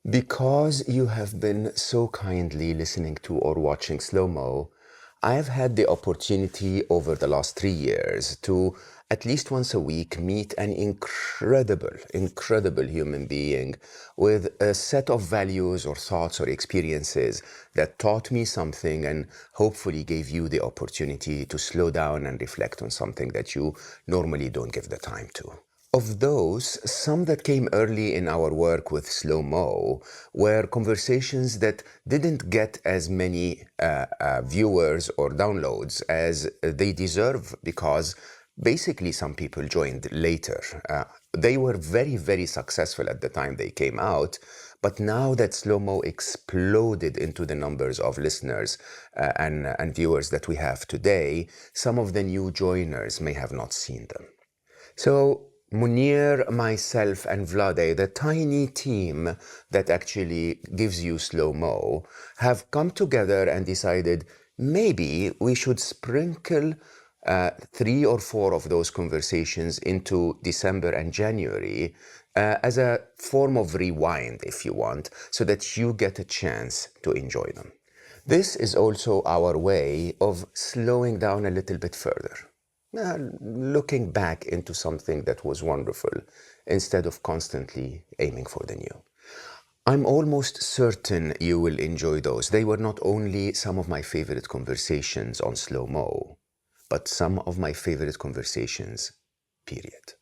Because you have been so kindly listening to or watching Slo Mo, I've had the opportunity over the last 3 years to at least once a week meet an incredible human being with a set of values or thoughts or experiences that taught me something and hopefully gave you the opportunity to slow down and reflect on something that you normally don't give the time to. Of those, some that came early in our work with Slo Mo were conversations that didn't get as many viewers or downloads as they deserve because basically some people joined later. They were very successful at the time they came out, but now that Slo Mo exploded into the numbers of listeners and viewers that we have today, some of the new joiners may have not seen them. So Munir, myself, and Vlade, the tiny team that actually gives you Slo Mo, have come together and decided maybe we should sprinkle 3 or 4 of those conversations into December and January as a form of rewind, if you want, so that you get a chance to enjoy them. This is also our way of slowing down a little bit further. Looking back into something that was wonderful instead of constantly aiming for the new. I'm almost certain you will enjoy those. They were not only some of my favorite conversations on Slo Mo, but some of my favorite conversations, period.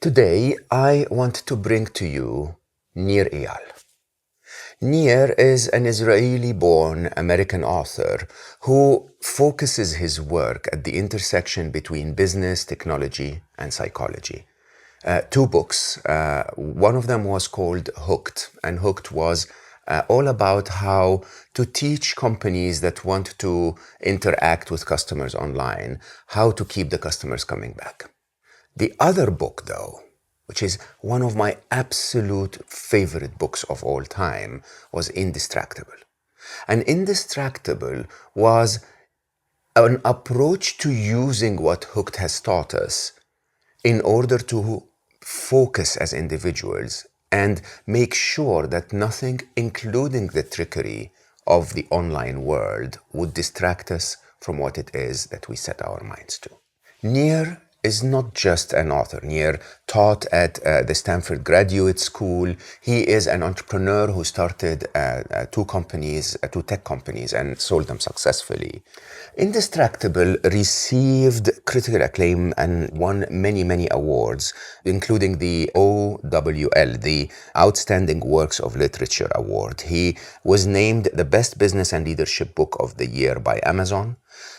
Today, I want to bring to you Nir Eyal. Nir is an Israeli-born American author who focuses his work at the intersection between business, technology, and psychology. 2 books. One of them was called Hooked, and Hooked was all about how to teach companies that want to interact with customers online, how to keep the customers coming back. The other book, though, which is one of my absolute favorite books of all time, was Indistractable. And Indistractable was an approach to using what Hooked has taught us in order to focus as individuals and make sure that nothing, including the trickery of the online world, would distract us from what it is that we set our minds to. Nir is not just an author. Nir taught at the Stanford Graduate School. He is an entrepreneur who started 2 tech companies, and sold them successfully. Indistractable received critical acclaim and won many awards, including the OWL, the Outstanding Works of Literature Award. He was named the Best Business and Leadership Book of the Year by Amazon,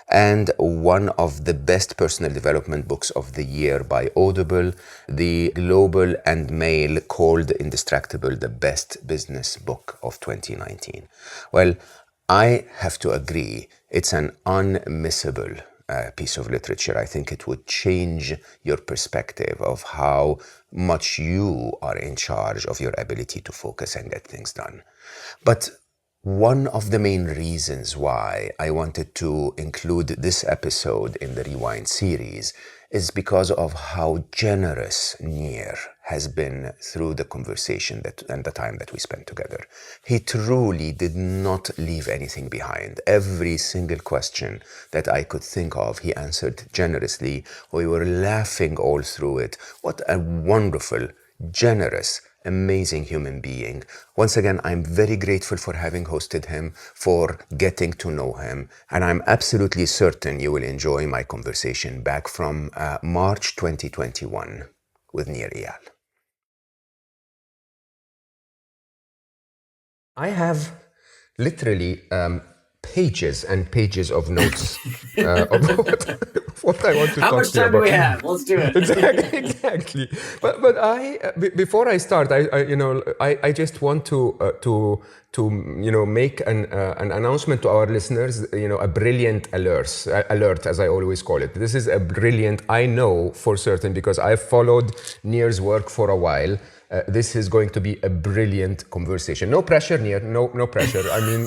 and one of the best personal development books of the year by Audible. The Global and Mail called Indistractable the best business book of 2019. Well, I have to agree, it's an unmissable piece of literature. I think it would change your perspective of how much you are in charge of your ability to focus and get things done. But one of the main reasons why I wanted to include this episode in the Rewind series is because of how generous Nir has been through the conversation and the time that we spent together. He truly did not leave anything behind. Every single question that I could think of, he answered generously. We were laughing all through it. What a wonderful, generous, amazing human being. Once again, I'm very grateful for having hosted him, for getting to know him, and I'm absolutely certain you will enjoy my conversation back from March 2021 with Nir Eyal. I have literally pages and pages of notes of what I want to talk to you about. How much time do we have? Let's do it. Exactly. But I before I start, I just want to make an announcement to our listeners, a brilliant alert, as I always call it. This is a brilliant, I know for certain, because I've followed Nir's work for a while. This is going to be a brilliant conversation. No pressure, Nir. No pressure. I mean,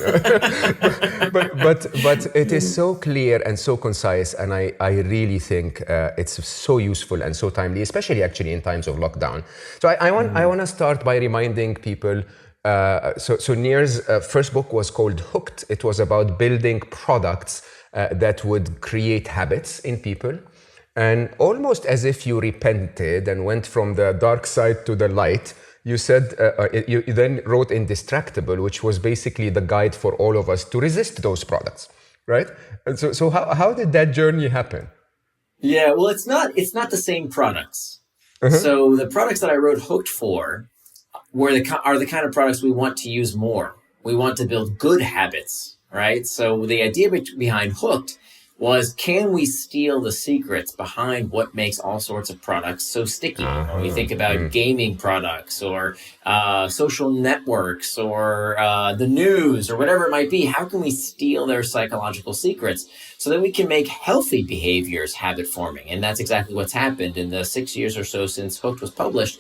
but it is so clear and so concise, and I really think it's so useful and so timely, especially actually in times of lockdown. So I want to start by reminding people. So Nir's first book was called Hooked. It was about building products that would create habits in people. And almost as if you repented and went from the dark side to the light, you said, you then wrote Indistractable, which was basically the guide for all of us to resist those products, right? And so how did that journey happen? Yeah, well, it's not the same products. So the products that I wrote Hooked for are the kind of products we want to use more. We want to build good habits, right? So the idea behind Hooked was, can we steal the secrets behind what makes all sorts of products so sticky? When we think about gaming products or social networks or the news or whatever it might be, how can we steal their psychological secrets so that we can make healthy behaviors habit forming? And that's exactly what's happened in the 6 years or so since Hooked was published.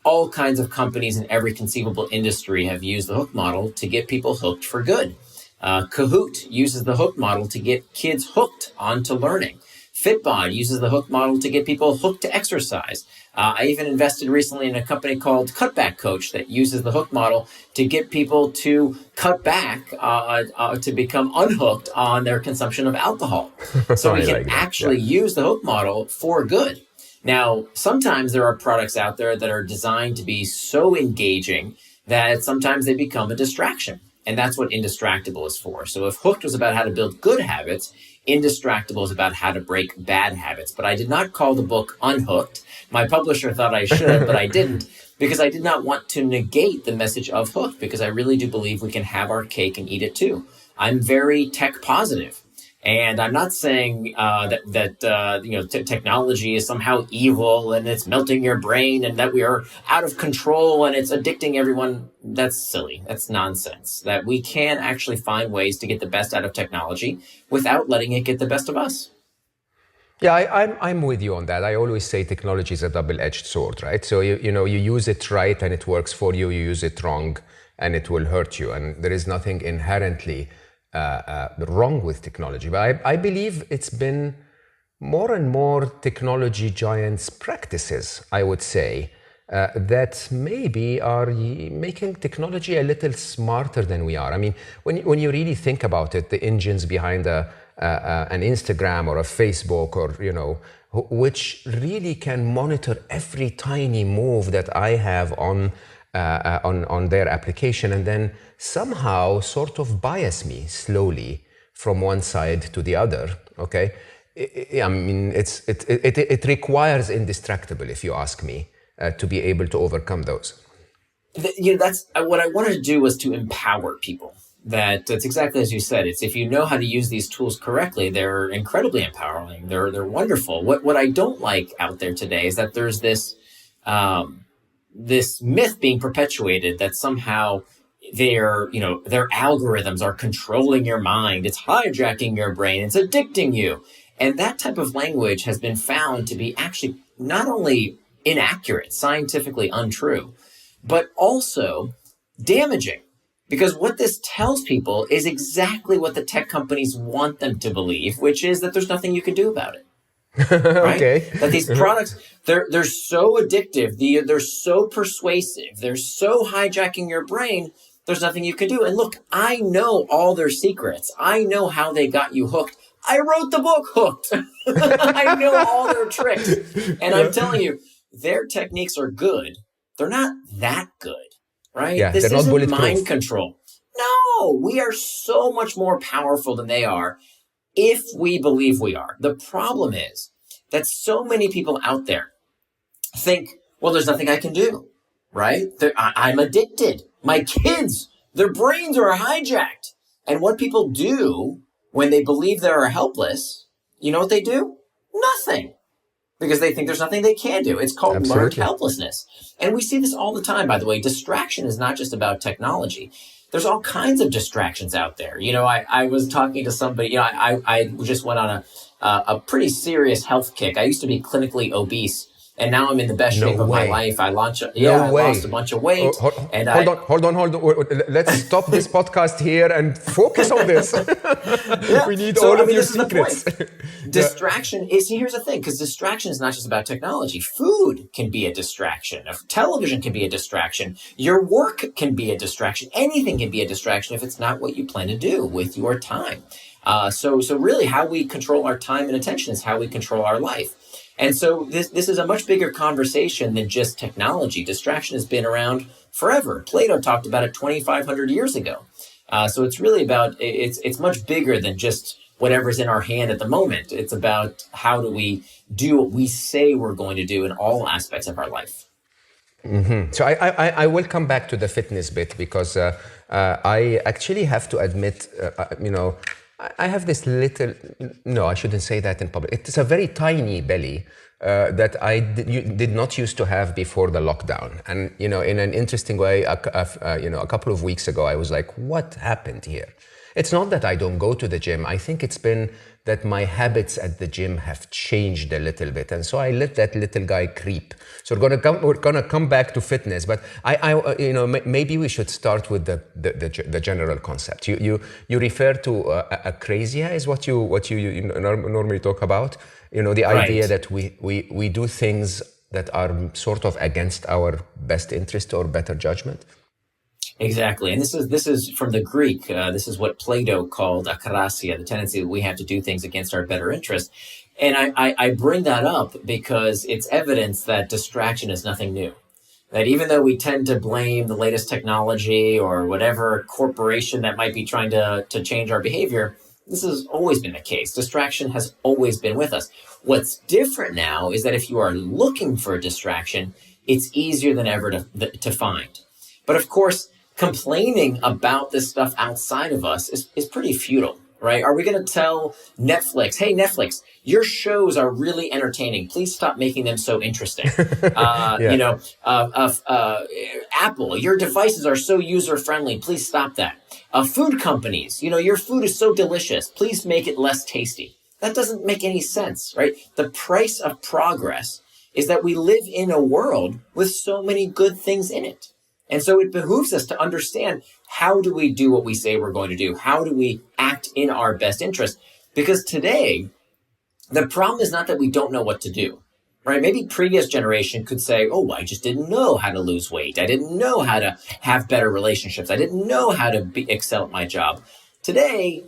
All kinds of companies in every conceivable industry have used the Hook model to get people hooked for good. Kahoot uses the Hook model to get kids hooked onto learning. Fitbod uses the Hook model to get people hooked to exercise. I even invested recently in a company called Cutback Coach that uses the Hook model to get people to cut back, to become unhooked on their consumption of alcohol. So we can actually use the Hook model for good. Now, sometimes there are products out there that are designed to be so engaging that sometimes they become a distraction. And that's what Indistractable is for. So if Hooked was about how to build good habits, Indistractable is about how to break bad habits. But I did not call the book Unhooked. My publisher thought I should, but I didn't, because I did not want to negate the message of Hooked, because I really do believe we can have our cake and eat it too. I'm very tech positive. And I'm not saying that technology is somehow evil and it's melting your brain and that we are out of control and it's addicting everyone. That's silly. That's nonsense. That we can actually find ways to get the best out of technology without letting it get the best of us. Yeah, I'm with you on that. I always say technology is a double-edged sword, right? So you use it right and it works for you. You use it wrong and it will hurt you. And there is nothing inherently wrong with technology, but I believe it's been more and more technology giants' practices, I would say, that maybe are making technology a little smarter than we are. I mean, when you really think about it, the engines behind an Instagram or a Facebook or which really can monitor every tiny move that I have on their application, and then somehow sort of bias me slowly from one side to the other. Okay, I mean it requires Indistractable, if you ask me, to be able to overcome those. That's what I wanted to do, was to empower people. That's exactly as you said. It's, if you know how to use these tools correctly, they're incredibly empowering. They're wonderful. What I don't like out there today is that there's this myth being perpetuated that somehow their algorithms are controlling your mind. It's hijacking your brain. It's addicting you. And that type of language has been found to be actually not only inaccurate, scientifically untrue, but also damaging. Because what this tells people is exactly what the tech companies want them to believe, which is that there's nothing you can do about it. Right? Okay. That these products, they're so addictive, they're so persuasive, they're so hijacking your brain, there's nothing you can do. And look, I know all their secrets. I know how they got you hooked. I wrote the book Hooked. I know all their tricks. And I'm telling you, their techniques are good. They're not that good, right? Yeah, this they're not isn't bulletproof. mind control. No, we are so much more powerful than they are, if we believe we are. The problem is that so many people out there think, well, there's nothing I can do, right? I'm addicted. My kids, their brains are hijacked. And what people do when they believe they're helpless, you know what they do? Nothing. Because they think there's nothing they can do. It's called learned helplessness. And we see this all the time, by the way. Distraction is not just about technology. there's all kinds of distractions out there. I was talking to somebody, I just went on a pretty serious health kick. I used to be clinically obese, and now I'm in the best shape of my life. I lost a bunch of weight. Hold on. Let's stop this podcast here and focus on this. We need all of your secrets. Distraction is, here's the thing, because distraction is not just about technology. Food can be a distraction. Television can be a distraction. Your work can be a distraction. Anything can be a distraction if it's not what you plan to do with your time. So really how we control our time and attention is how we control our life. And so this is a much bigger conversation than just technology. Distraction has been around forever. Plato talked about it 2,500 years ago. So it's really about, it's much bigger than just whatever's in our hand at the moment. It's about how do we do what we say we're going to do in all aspects of our life. Mm-hmm. So I will come back to the fitness bit because I actually have to admit, I have this little, no, I shouldn't say that in public. It's a very tiny belly that I did not used to have before the lockdown. And, in an interesting way, a couple of weeks ago, I was like, what happened here? It's not that I don't go to the gym. I think it's been that my habits at the gym have changed a little bit. And so I let that little guy creep. So we're gonna come back to fitness, but maybe we should start with the general concept. You refer to acrasia is what you normally talk about. The idea that we do things that are sort of against our best interest or better judgment. Exactly. And this is from the Greek. This is what Plato called akrasia, the tendency that we have to do things against our better interest. And I bring that up because it's evidence that distraction is nothing new. That even though we tend to blame the latest technology or whatever corporation that might be trying to change our behavior, this has always been the case. Distraction has always been with us. What's different now is that if you are looking for a distraction, it's easier than ever to find. But of course, complaining about this stuff outside of us is pretty futile, right? Are we going to tell Netflix, hey, Netflix, your shows are really entertaining. Please stop making them so interesting. Apple, your devices are so user-friendly. Please stop that. Food companies, your food is so delicious. Please make it less tasty. That doesn't make any sense, right? The price of progress is that we live in a world with so many good things in it. And so it behooves us to understand, how do we do what we say we're going to do? How do we act in our best interest? Because today, the problem is not that we don't know what to do, right? Maybe previous generation could say, oh, I just didn't know how to lose weight. I didn't know how to have better relationships. I didn't know how to excel at my job. Today,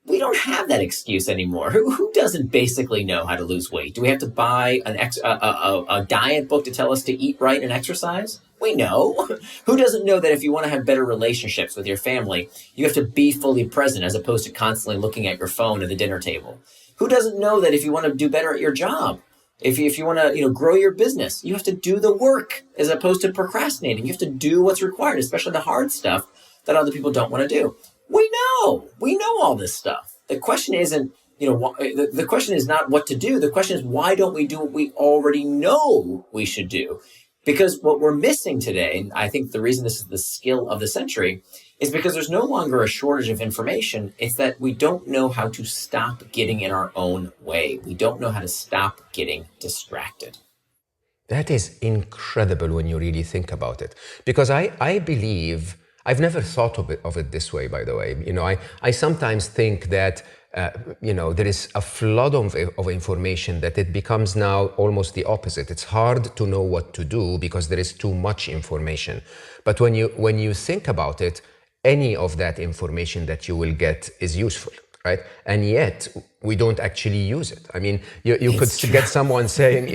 we don't have that excuse anymore. Who doesn't basically know how to lose weight? Do we have to buy a diet book to tell us to eat right and exercise? We know. Who doesn't know that if you want to have better relationships with your family, you have to be fully present as opposed to constantly looking at your phone at the dinner table? Who doesn't know that if you want to do better at your job, if you want to grow your business, you have to do the work as opposed to procrastinating. You have to do what's required, especially the hard stuff that other people don't want to do. We know all this stuff. The question isn't, the question is not what to do. The question is, why don't we do what we already know we should do? Because what we're missing today, and I think the reason this is the skill of the century, is because there's no longer a shortage of information. It's that we don't know how to stop getting in our own way. We don't know how to stop getting distracted. That is incredible when you really think about it. Because I believe, I've never thought of it this way, by the way. I sometimes think that there is a flood of information that it becomes now almost the opposite. It's hard to know what to do because there is too much information. But when you think about it, any of that information that you will get is useful, right? And yet we don't actually use it. I mean, you could get someone saying,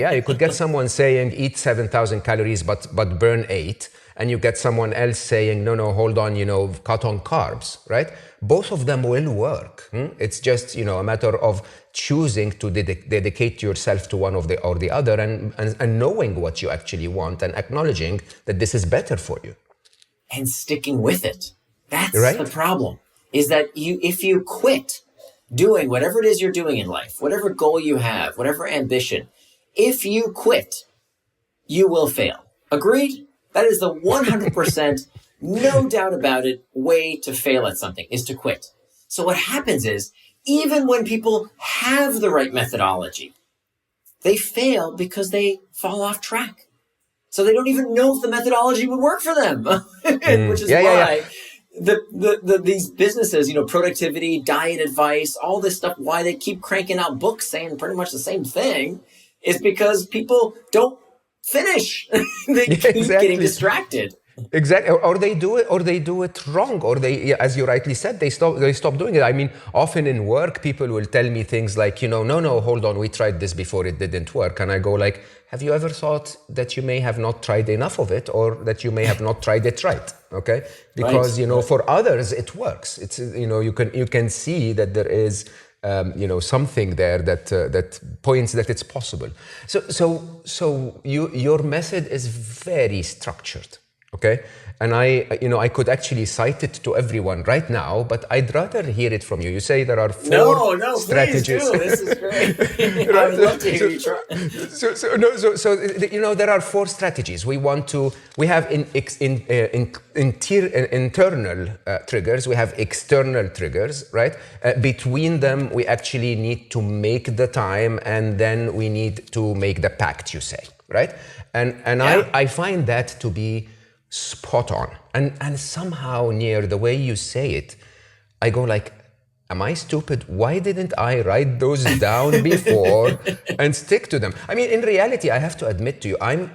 eat 7,000 calories, but burn 8. And you get someone else saying, no, hold on, cut on carbs, right? Both of them will work. It's just, a matter of choosing to dedicate yourself to one or the other and knowing what you actually want and acknowledging that this is better for you. And sticking with it. That's right? The problem, is that if you quit doing whatever it is you're doing in life, whatever goal you have, whatever ambition, if you quit, you will fail. Agreed? That is the 100% no doubt about it, way to fail at something is to quit. So what happens is, even when people have the right methodology, they fail because they fall off track. So they don't even know if the methodology would work for them, which is why these businesses, productivity, diet advice, all this stuff, why they keep cranking out books saying pretty much the same thing is because people don't finish. They keep getting distracted. Exactly, or they do it wrong, or they, as you rightly said, they stop doing it. I mean, often in work, people will tell me things like, no, hold on, we tried this before, it didn't work, and I go like, have you ever thought that you may have not tried enough of it, or that you may have not tried it right? Okay, because for others it works. It's you can see that there is something there that points that it's possible. So your method is very structured. Okay, and I could actually cite it to everyone right now, but I'd rather hear it from you. You say there are four strategies. Please do. This is great. I would love to hear you try. There are four strategies. We have internal triggers. We have external triggers, right? Between them, we actually need to make the time, and then we need to make the pact. You say, right? And I find that to be spot on, and somehow, Nir, the way you say it, I go like, am I stupid? Why didn't I write those down before and stick to them? I mean, in reality, I have to admit to you, I'm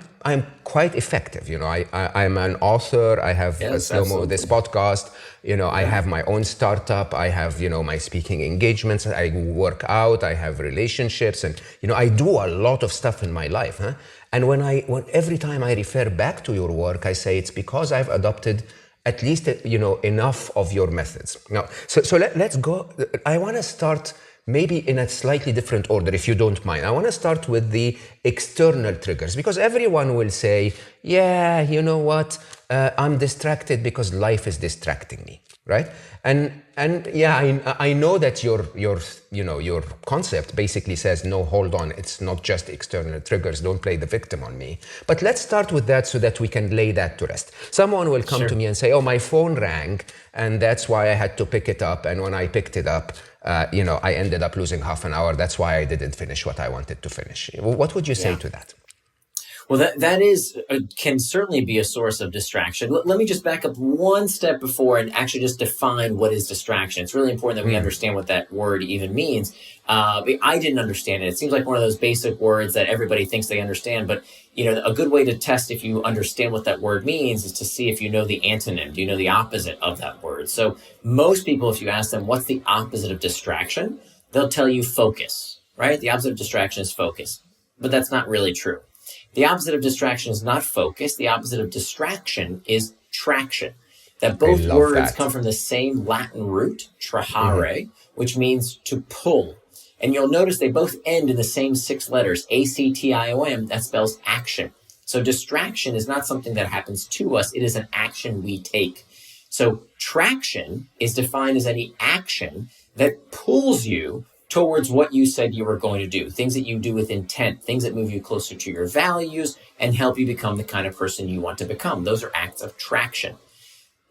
quite effective. I'm an author. I have Slo Mo, this podcast. I have my own startup. I have my speaking engagements. I work out. I have relationships, and I do a lot of stuff in my life. Huh? And every time I refer back to your work, I say it's because I've adopted at least enough of your methods. Now, so let's go. I want to start maybe in a slightly different order, if you don't mind. I want to start with the external triggers, because everyone will say, yeah, you know what, I'm distracted because life is distracting me, right? And yeah, I know that your concept basically says, no, hold on, it's not just external triggers, don't play the victim on me. But let's start with that so that we can lay that to rest. Someone will come to me and say, oh, my phone rang, and that's why I had to pick it up. And when I picked it up, I ended up losing half an hour. That's why I didn't finish what I wanted to finish. What would you say to that? Well, that can certainly be a source of distraction. Let me just back up one step before and actually just define what is distraction. It's really important that we understand what that word even means. I didn't understand it. It seems like one of those basic words that everybody thinks they understand, but a good way to test if you understand what that word means is to see if you know the antonym. Do you know the opposite of that word? So most people, if you ask them what's the opposite of distraction, they'll tell you focus, right? The opposite of distraction is focus, but that's not really true. The opposite of distraction is not focus. The opposite of distraction is traction. That both words come from the same Latin root, trahare, which means to pull. And you'll notice they both end in the same 6 letters, A-C-T-I-O-M, that spells action. So distraction is not something that happens to us. It is an action we take. So traction is defined as any action that pulls you towards what you said you were going to do, things that you do with intent, things that move you closer to your values and help you become the kind of person you want to become. Those are acts of traction.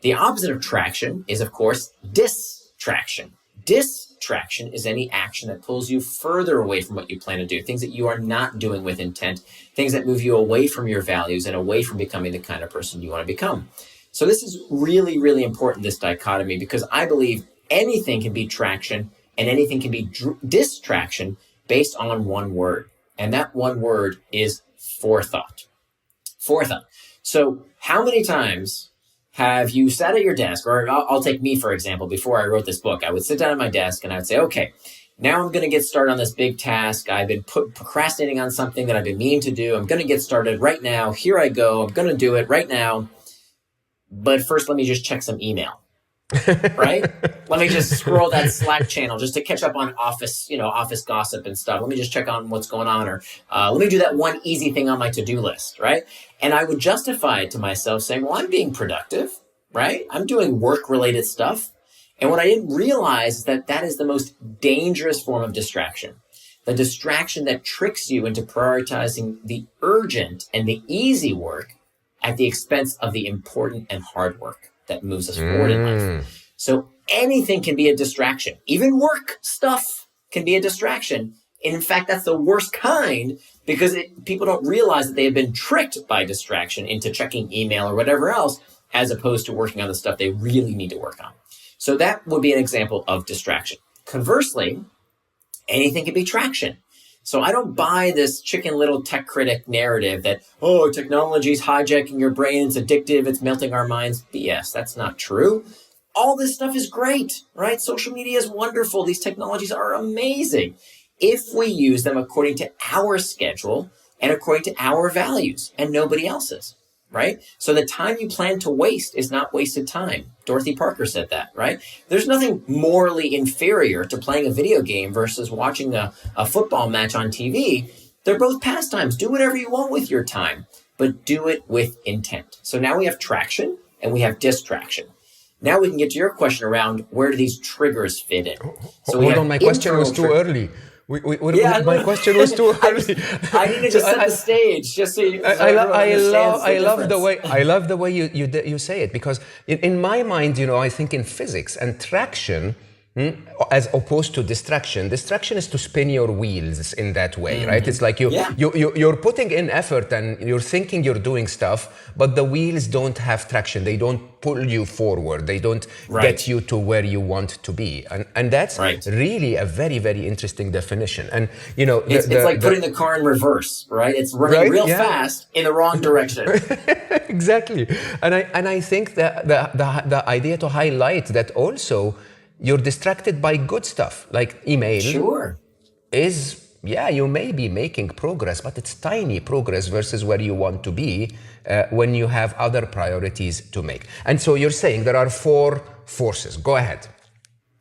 The opposite of traction is, of course, distraction. Distraction is any action that pulls you further away from what you plan to do, things that you are not doing with intent, things that move you away from your values and away from becoming the kind of person you want to become. So this is really, really important, this dichotomy, because I believe anything can be traction and anything can be distraction based on one word. And that one word is forethought. Forethought. So how many times have you sat at your desk, or I'll take me, for example, before I wrote this book, I would sit down at my desk and I would say, okay, now I'm going to get started on this big task. I've been procrastinating on something that I've been meaning to do. I'm going to get started right now. Here I go. I'm going to do it right now. But first, let me just check some email. Right? Let me just scroll that Slack channel just to catch up on office gossip and stuff. Let me just check on what's going on, or let me do that one easy thing on my to-do list, right? And I would justify it to myself saying, well, I'm being productive, right? I'm doing work-related stuff. And what I didn't realize is that is the most dangerous form of distraction. The distraction that tricks you into prioritizing the urgent and the easy work at the expense of the important and hard work that moves us forward in life. So anything can be a distraction. Even work stuff can be a distraction. And in fact, that's the worst kind, because people don't realize that they have been tricked by distraction into checking email or whatever else, as opposed to working on the stuff they really need to work on. So that would be an example of distraction. Conversely, anything can be traction. So I don't buy this Chicken Little tech critic narrative that, oh, technology's hijacking your brain, it's addictive, it's melting our minds. BS, that's not true. All this stuff is great, right? Social media is wonderful. These technologies are amazing if we use them according to our schedule and according to our values and nobody else's, right? So the time you plan to waste is not wasted time. Dorothy Parker said that, right? There's nothing morally inferior to playing a video game versus watching a football match on TV. They're both pastimes. Do whatever you want with your time, but do it with intent. So now we have traction and we have distraction. Now we can get to your question around where do these triggers fit in. So hold on, my question was too early. My question was too early. I needed to set the stage just so you. I love the way you say it, because in my mind, I think in physics and traction, as opposed to distraction. Distraction is to spin your wheels in that way, right? It's like you're putting in effort and you're thinking you're doing stuff, but the wheels don't have traction. They don't pull you forward. They don't get you to where you want to be. And that's really a very, very interesting definition. And it's like putting the car in reverse, right? It's running real fast in the wrong direction. Exactly. And I think that the idea to highlight that also you're distracted by good stuff like email. Sure. You may be making progress, but it's tiny progress versus where you want to be when you have other priorities to make. And so you're saying there are 4 forces. Go ahead.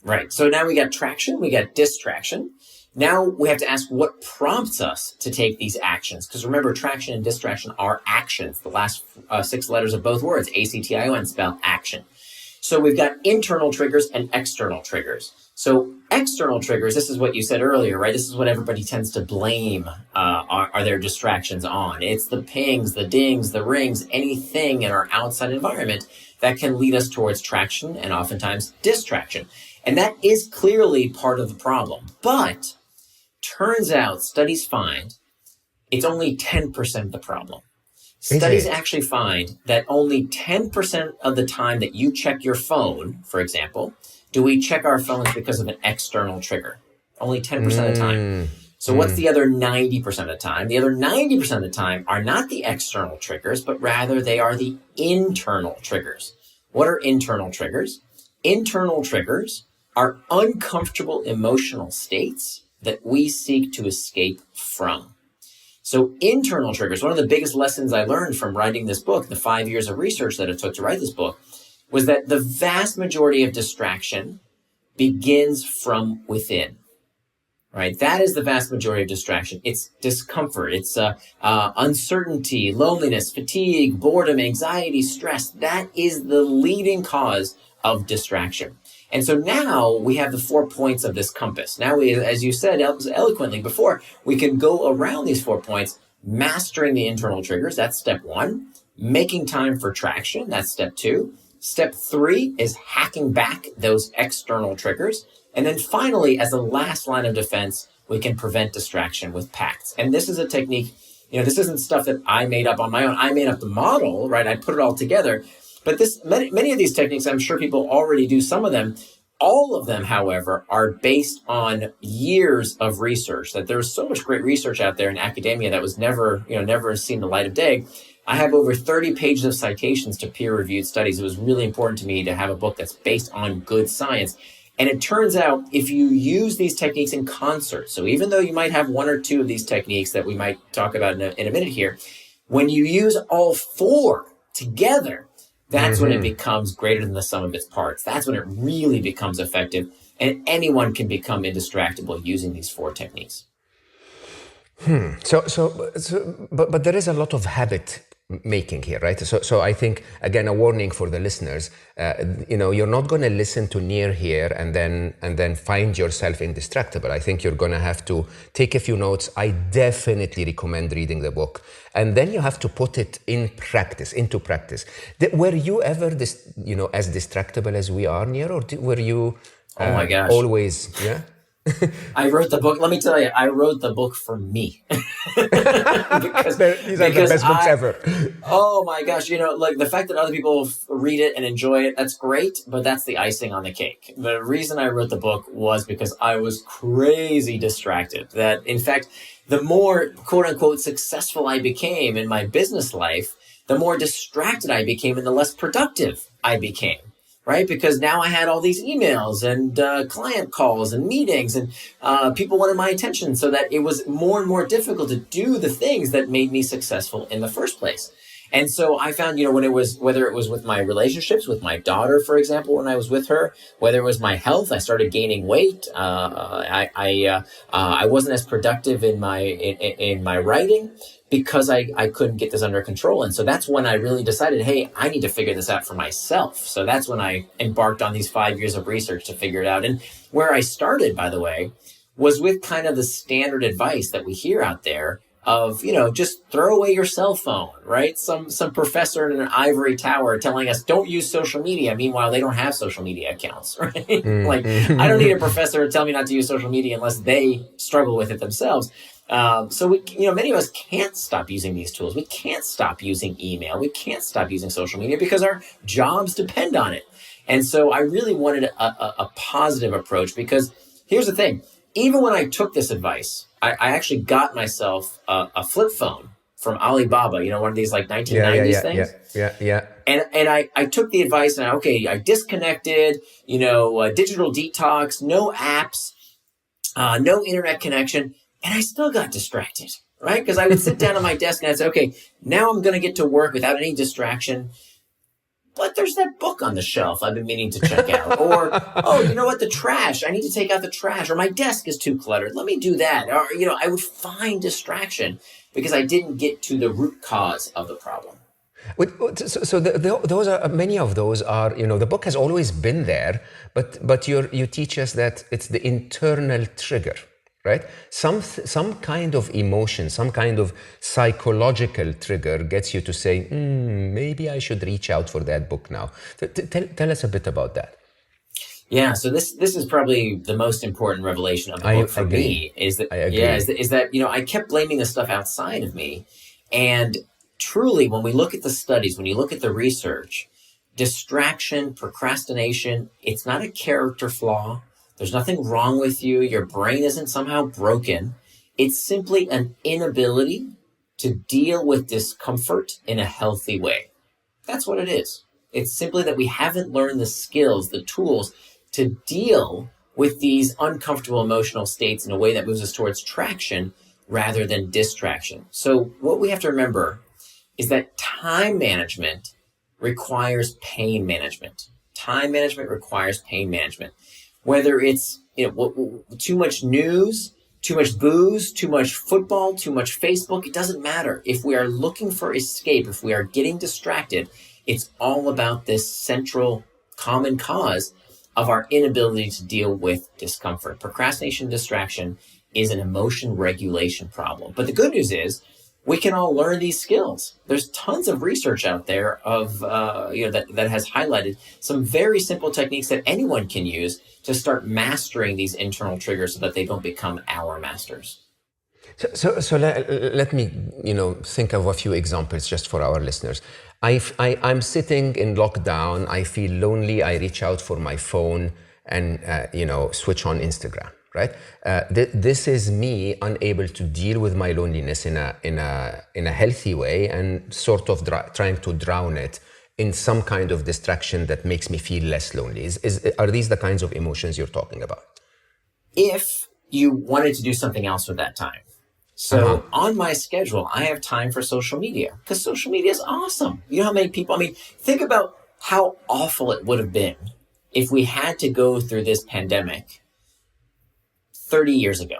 Right. So now we got traction, we got distraction. Now we have to ask what prompts us to take these actions. Because remember, traction and distraction are actions. The last 6 letters of both words, ACTION, spell action. So we've got internal triggers and external triggers. So external triggers, this is what you said earlier, right? This is what everybody tends to blame are their distractions on. It's the pings, the dings, the rings, anything in our outside environment that can lead us towards traction and oftentimes distraction. And that is clearly part of the problem. But turns out studies find it's only 10% of the problem. Studies actually find that only 10% of the time that you check your phone, for example, do we check our phones because of an external trigger. Only 10% of the time. So what's the other 90% of the time? The other 90% of the time are not the external triggers, but rather they are the internal triggers. What are internal triggers? Internal triggers are uncomfortable emotional states that we seek to escape from. So internal triggers, one of the biggest lessons I learned from writing this book, the 5 years of research that it took to write this book, was that the vast majority of distraction begins from within, right? That is the vast majority of distraction. It's discomfort. It's uncertainty, loneliness, fatigue, boredom, anxiety, stress. That is the leading cause of distraction. And so now we have the 4 points of this compass. Now we, as you said eloquently before, we can go around these 4 points, mastering the internal triggers. That's step 1. Making time for traction. That's step 2. Step 3 is hacking back those external triggers. And then finally, as a last line of defense, we can prevent distraction with pacts. And this is a technique, this isn't stuff that I made up on my own. I made up the model, right? I put it all together. But many of these techniques, I'm sure people already do some of them. All of them, however, are based on years of research. That there's so much great research out there in academia that was never seen the light of day. I have over 30 pages of citations to peer-reviewed studies. It was really important to me to have a book that's based on good science. And it turns out if you use these techniques in concert, so even though you might have 1 or 2 of these techniques that we might talk about in a minute here, when you use all 4 together, that's when it becomes greater than the sum of its parts. That's when it really becomes effective. And anyone can become indistractable using these 4 techniques. But there is a lot of habit making here, right? So I think, again, a warning for the listeners, you're not going to listen to Nir here and then find yourself indistractable. I think you're going to have to take a few notes. I definitely recommend reading the book. And then you have to put it into practice. Were you ever as distractible as we are, Nir, or were you oh my gosh, always, yeah? I wrote the book. Let me tell you, I wrote the book for me. These are the best books ever. Oh my gosh. Like the fact that other people read it and enjoy it, that's great, but that's the icing on the cake. The reason I wrote the book was because I was crazy distracted. That, in fact, the more quote unquote successful I became in my business life, the more distracted I became and the less productive I became. Right? Because now I had all these emails and client calls and meetings, and people wanted my attention, so that it was more and more difficult to do the things that made me successful in the first place. And so I found, whether it was with my relationships, with my daughter, for example, when I was with her, whether it was my health, I started gaining weight. I wasn't as productive in my writing, because I couldn't get this under control. And so that's when I really decided, hey, I need to figure this out for myself. So that's when I embarked on these 5 years of research to figure it out. And where I started, by the way, was with kind of the standard advice that we hear out there of, just throw away your cell phone, right? Some professor in an ivory tower telling us don't use social media. Meanwhile, they don't have social media accounts, right? Like, I don't need a professor to tell me not to use social media unless they struggle with it themselves. So many of us can't stop using these tools. We can't stop using email. We can't stop using social media because our jobs depend on it. And so I really wanted a positive approach, because here's the thing. Even when I took this advice, I actually got myself a flip phone from Alibaba, one of these like 1990s things. Yeah. And I took the advice, and I disconnected, digital detox, no apps, no internet connection. And I still got distracted, right? Because I would sit down at my desk and I'd say, okay, now I'm going to get to work without any distraction. But there's that book on the shelf I've been meaning to check out. Or, oh, you know what? The trash. I need to take out the trash. Or my desk is too cluttered. Let me do that. Or, I would find distraction because I didn't get to the root cause of the problem. So those are, many of those are, the book has always been there, but you teach us that it's the internal trigger. Right? Some kind of emotion, some kind of psychological trigger gets you to say, maybe I should reach out for that book now. Tell us a bit about that. Yeah, so this is probably the most important revelation of the book for me. Is that I kept blaming the stuff outside of me, and truly, when we look at the studies, when you look at the research, distraction, procrastination, it's not a character flaw. There's nothing wrong with you. Your brain isn't somehow broken. It's simply an inability to deal with discomfort in a healthy way. That's what it is. It's simply that we haven't learned the skills, the tools to deal with these uncomfortable emotional states in a way that moves us towards traction rather than distraction. So what we have to remember is that time management requires pain management. Time management requires pain management. Whether it's too much news, too much booze, too much football, too much Facebook, it doesn't matter. If we are looking for escape, if we are getting distracted, it's all about this central common cause of our inability to deal with discomfort. Procrastination, distraction is an emotion regulation problem. But the good news is we can all learn these skills. There's tons of research out there of that has highlighted some very simple techniques that anyone can use to start mastering these internal triggers so that they don't become our masters. So let me think of a few examples just for our listeners. I'm sitting in lockdown. I feel lonely. I reach out for my phone and switch on Instagram. Right? This is me unable to deal with my loneliness in a healthy way, and sort of trying to drown it in some kind of distraction that makes me feel less lonely. Are these the kinds of emotions you're talking about? If you wanted to do something else with that time. So on my schedule, I have time for social media because social media is awesome. You know how many people, think about how awful it would have been if we had to go through this pandemic 30 years ago,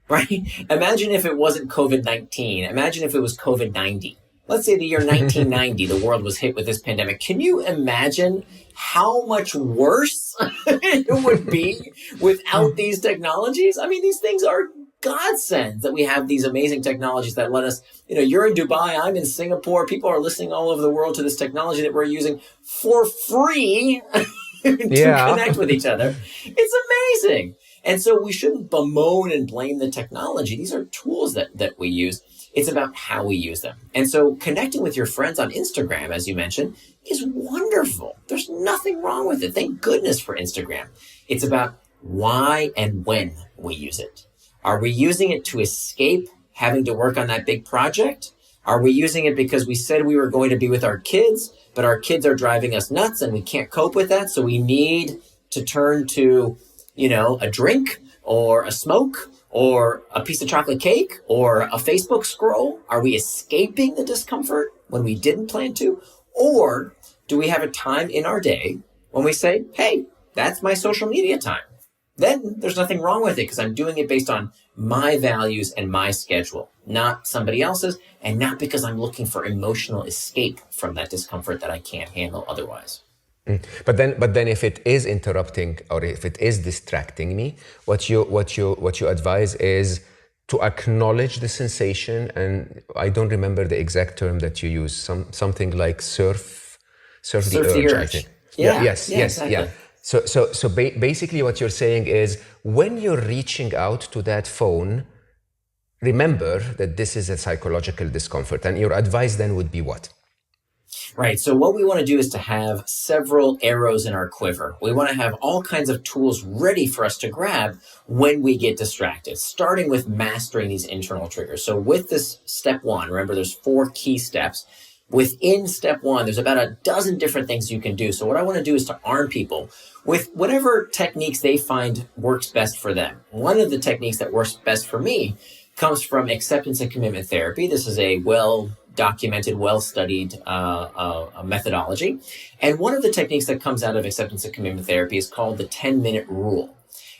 right? Imagine if it wasn't COVID-19. Imagine if it was COVID-90, let's say the year 1990, the world was hit with this pandemic. Can you imagine how much worse it would be without these technologies? I mean, these things are godsends that we have these amazing technologies that let us, you're in Dubai, I'm in Singapore. People are listening all over the world to this technology that we're using for free to connect with each other. It's amazing. And so we shouldn't bemoan and blame the technology. These are tools that we use. It's about how we use them. And so connecting with your friends on Instagram, as you mentioned, is wonderful. There's nothing wrong with it. Thank goodness for Instagram. It's about why and when we use it. Are we using it to escape having to work on that big project? Are we using it because we said we were going to be with our kids, but our kids are driving us nuts and we can't cope with that? So we need to turn to, a drink or a smoke or a piece of chocolate cake or a Facebook scroll? Are we escaping the discomfort when we didn't plan to? Or do we have a time in our day when we say, hey, that's my social media time? Then there's nothing wrong with it because I'm doing it based on my values and my schedule, not somebody else's, and not because I'm looking for emotional escape from that discomfort that I can't handle otherwise. But then, if it is interrupting or if it is distracting me, what you advise is to acknowledge the sensation, and I don't remember the exact term that you use. Something like surf the urge. I think. Yes. Exactly. Yeah. So basically, what you're saying is when you're reaching out to that phone, remember that this is a psychological discomfort, and your advice then would be what? Right. So what we want to do is to have several arrows in our quiver. We want to have all kinds of tools ready for us to grab when we get distracted, starting with mastering these internal triggers. So with this step one, remember there's 4 key steps. Within step one, there's about a dozen different things you can do. So what I want to do is to arm people with whatever techniques they find works best for them. One of the techniques that works best for me comes from acceptance and commitment therapy. This is a well-documented, well-studied methodology. And one of the techniques that comes out of acceptance and commitment therapy is called the 10-minute rule.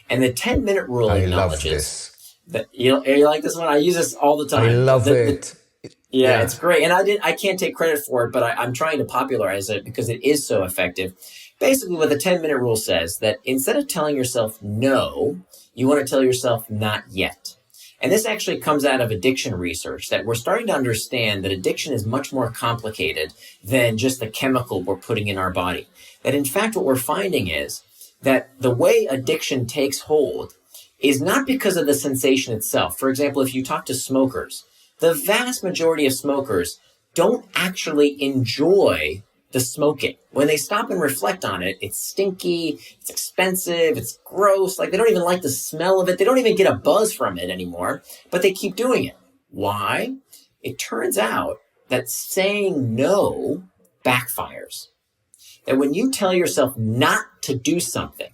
And the 10-minute rule acknowledges that, you like this one? I use this all the time. I love it. Yeah, it's great. And I can't take credit for it, but I'm trying to popularize it because it is so effective. Basically, what the 10-minute rule says that instead of telling yourself no, you want to tell yourself not yet. And this actually comes out of addiction research, that we're starting to understand that addiction is much more complicated than just the chemical we're putting in our body. That in fact, what we're finding is that the way addiction takes hold is not because of the sensation itself. For example, if you talk to smokers, the vast majority of smokers don't actually enjoy the smoking. When they stop and reflect on it, it's stinky, it's expensive, it's gross. Like they don't even like the smell of it. They don't even get a buzz from it anymore, but they keep doing it. Why? It turns out that saying no backfires. That when you tell yourself not to do something,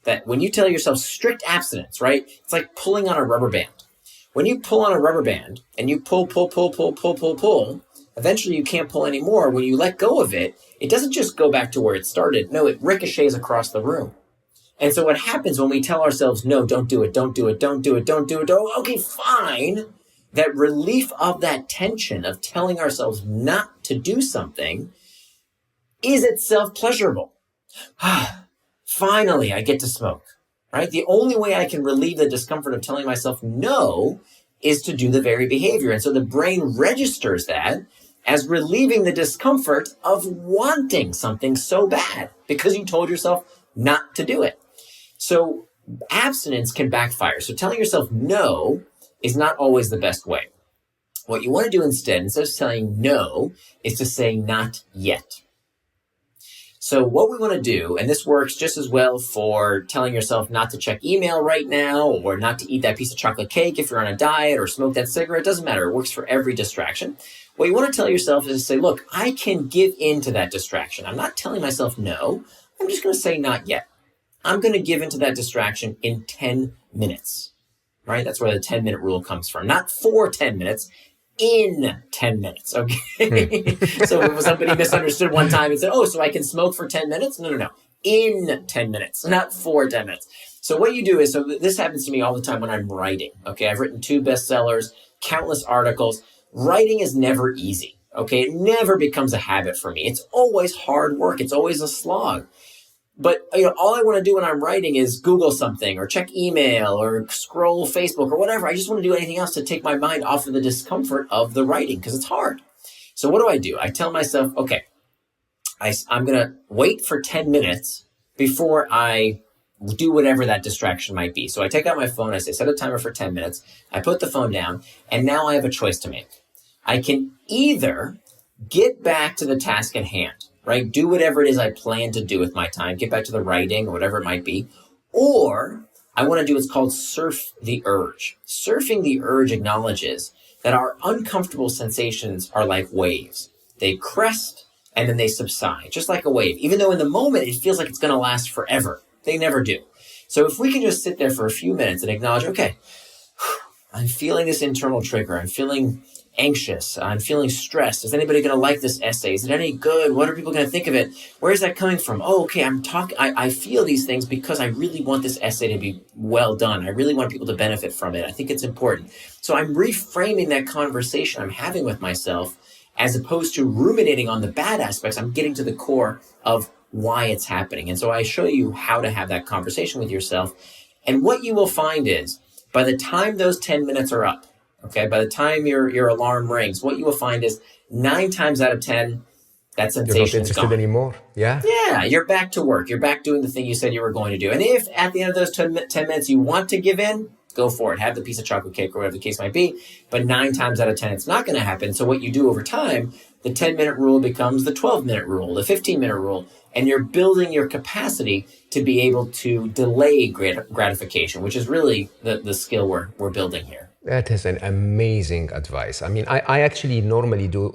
that when you tell yourself strict abstinence, right? It's like pulling on a rubber band. When you pull on a rubber band and you pull, eventually you can't pull anymore. When you let go of it, it doesn't just go back to where it started. No, it ricochets across the room. And so what happens when we tell ourselves, no, don't do it, don't do it, don't do it, don't do it, okay, fine. That relief of that tension of telling ourselves not to do something is itself pleasurable. Finally, I get to smoke. Right? The only way I can relieve the discomfort of telling myself no is to do the very behavior. And so the brain registers that as relieving the discomfort of wanting something so bad because you told yourself not to do it. So abstinence can backfire. So telling yourself no is not always the best way. What you want to do instead of saying no, is to say not yet. So what we want to do, and this works just as well for telling yourself not to check email right now or not to eat that piece of chocolate cake if you're on a diet or smoke that cigarette, it doesn't matter. It works for every distraction. What you want to tell yourself is to say, look, I can give in to that distraction. I'm not telling myself no. I'm just going to say not yet. I'm going to give into that distraction in 10 minutes, right? That's where the 10-minute rule comes from. Not for 10 minutes. In 10 minutes, okay? So somebody misunderstood one time and said, oh, so I can smoke for 10 minutes? No. In 10 minutes, not for 10 minutes. So what you do is, so this happens to me all the time when I'm writing, okay? I've written 2 bestsellers, countless articles. Writing is never easy. Okay, it never becomes a habit for me. It's always hard work. It's always a slog. But all I want to do when I'm writing is Google something or check email or scroll Facebook or whatever. I just want to do anything else to take my mind off of the discomfort of the writing because it's hard. So what do? I tell myself, okay, I'm going to wait for 10 minutes before I do whatever that distraction might be. So I take out my phone, I say, set a timer for 10 minutes. I put the phone down, and now I have a choice to make. I can either get back to the task at hand, right? Do whatever it is I plan to do with my time, get back to the writing or whatever it might be. Or I want to do what's called surf the urge. Surfing the urge acknowledges that our uncomfortable sensations are like waves. They crest and then they subside, just like a wave. Even though in the moment it feels like it's going to last forever. They never do. So if we can just sit there for a few minutes and acknowledge, okay, I'm feeling this internal trigger. I'm feeling anxious. I'm feeling stressed. Is anybody going to like this essay? Is it any good? What are people going to think of it? Where is that coming from? Oh, okay. I feel these things because I really want this essay to be well done. I really want people to benefit from it. I think it's important. So I'm reframing that conversation I'm having with myself as opposed to ruminating on the bad aspects. I'm getting to the core of why it's happening. And so I show you how to have that conversation with yourself. And what you will find is by the time those 10 minutes are up, okay, by the time your alarm rings, what you will find is 9 times out of 10, that sensation is gone. You're not interested anymore. Yeah. Yeah, you're back to work. You're back doing the thing you said you were going to do. And if at the end of those 10 minutes you want to give in, go for it. Have the piece of chocolate cake or whatever the case might be. But 9 times out of 10, it's not going to happen. So what you do over time, the 10-minute rule becomes the 12-minute rule, the 15-minute rule. And you're building your capacity to be able to delay gratification, which is really the skill we're building here. That is an amazing advice. I mean, I actually normally do,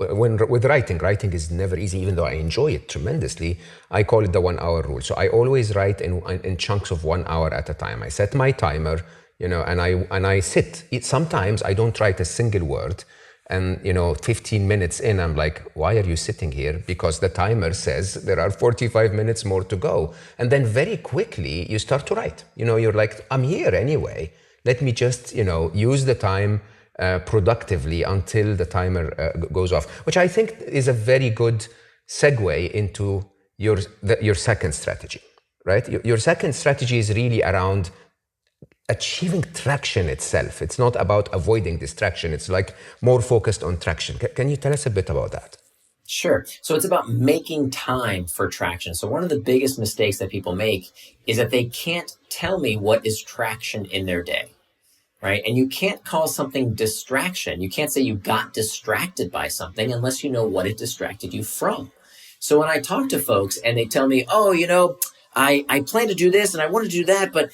with writing is never easy, even though I enjoy it tremendously. I call it the 1 hour rule. So I always write in chunks of 1 hour at a time. I set my timer, and I sit. Sometimes I don't write a single word. And, 15 minutes in, I'm like, why are you sitting here? Because the timer says there are 45 minutes more to go. And then very quickly you start to write. You're like, I'm here anyway. Let me just, use the time productively until the timer goes off, which I think is a very good segue into your second strategy, right? Your second strategy is really around achieving traction itself. It's not about avoiding distraction. It's like more focused on traction. Can you tell us a bit about that? Sure. So it's about making time for traction. So one of the biggest mistakes that people make is that they can't tell me what is traction in their day, right? And you can't call something distraction. You can't say you got distracted by something unless you know what it distracted you from. So when I talk to folks and they tell me, oh, I plan to do this and I want to do that, but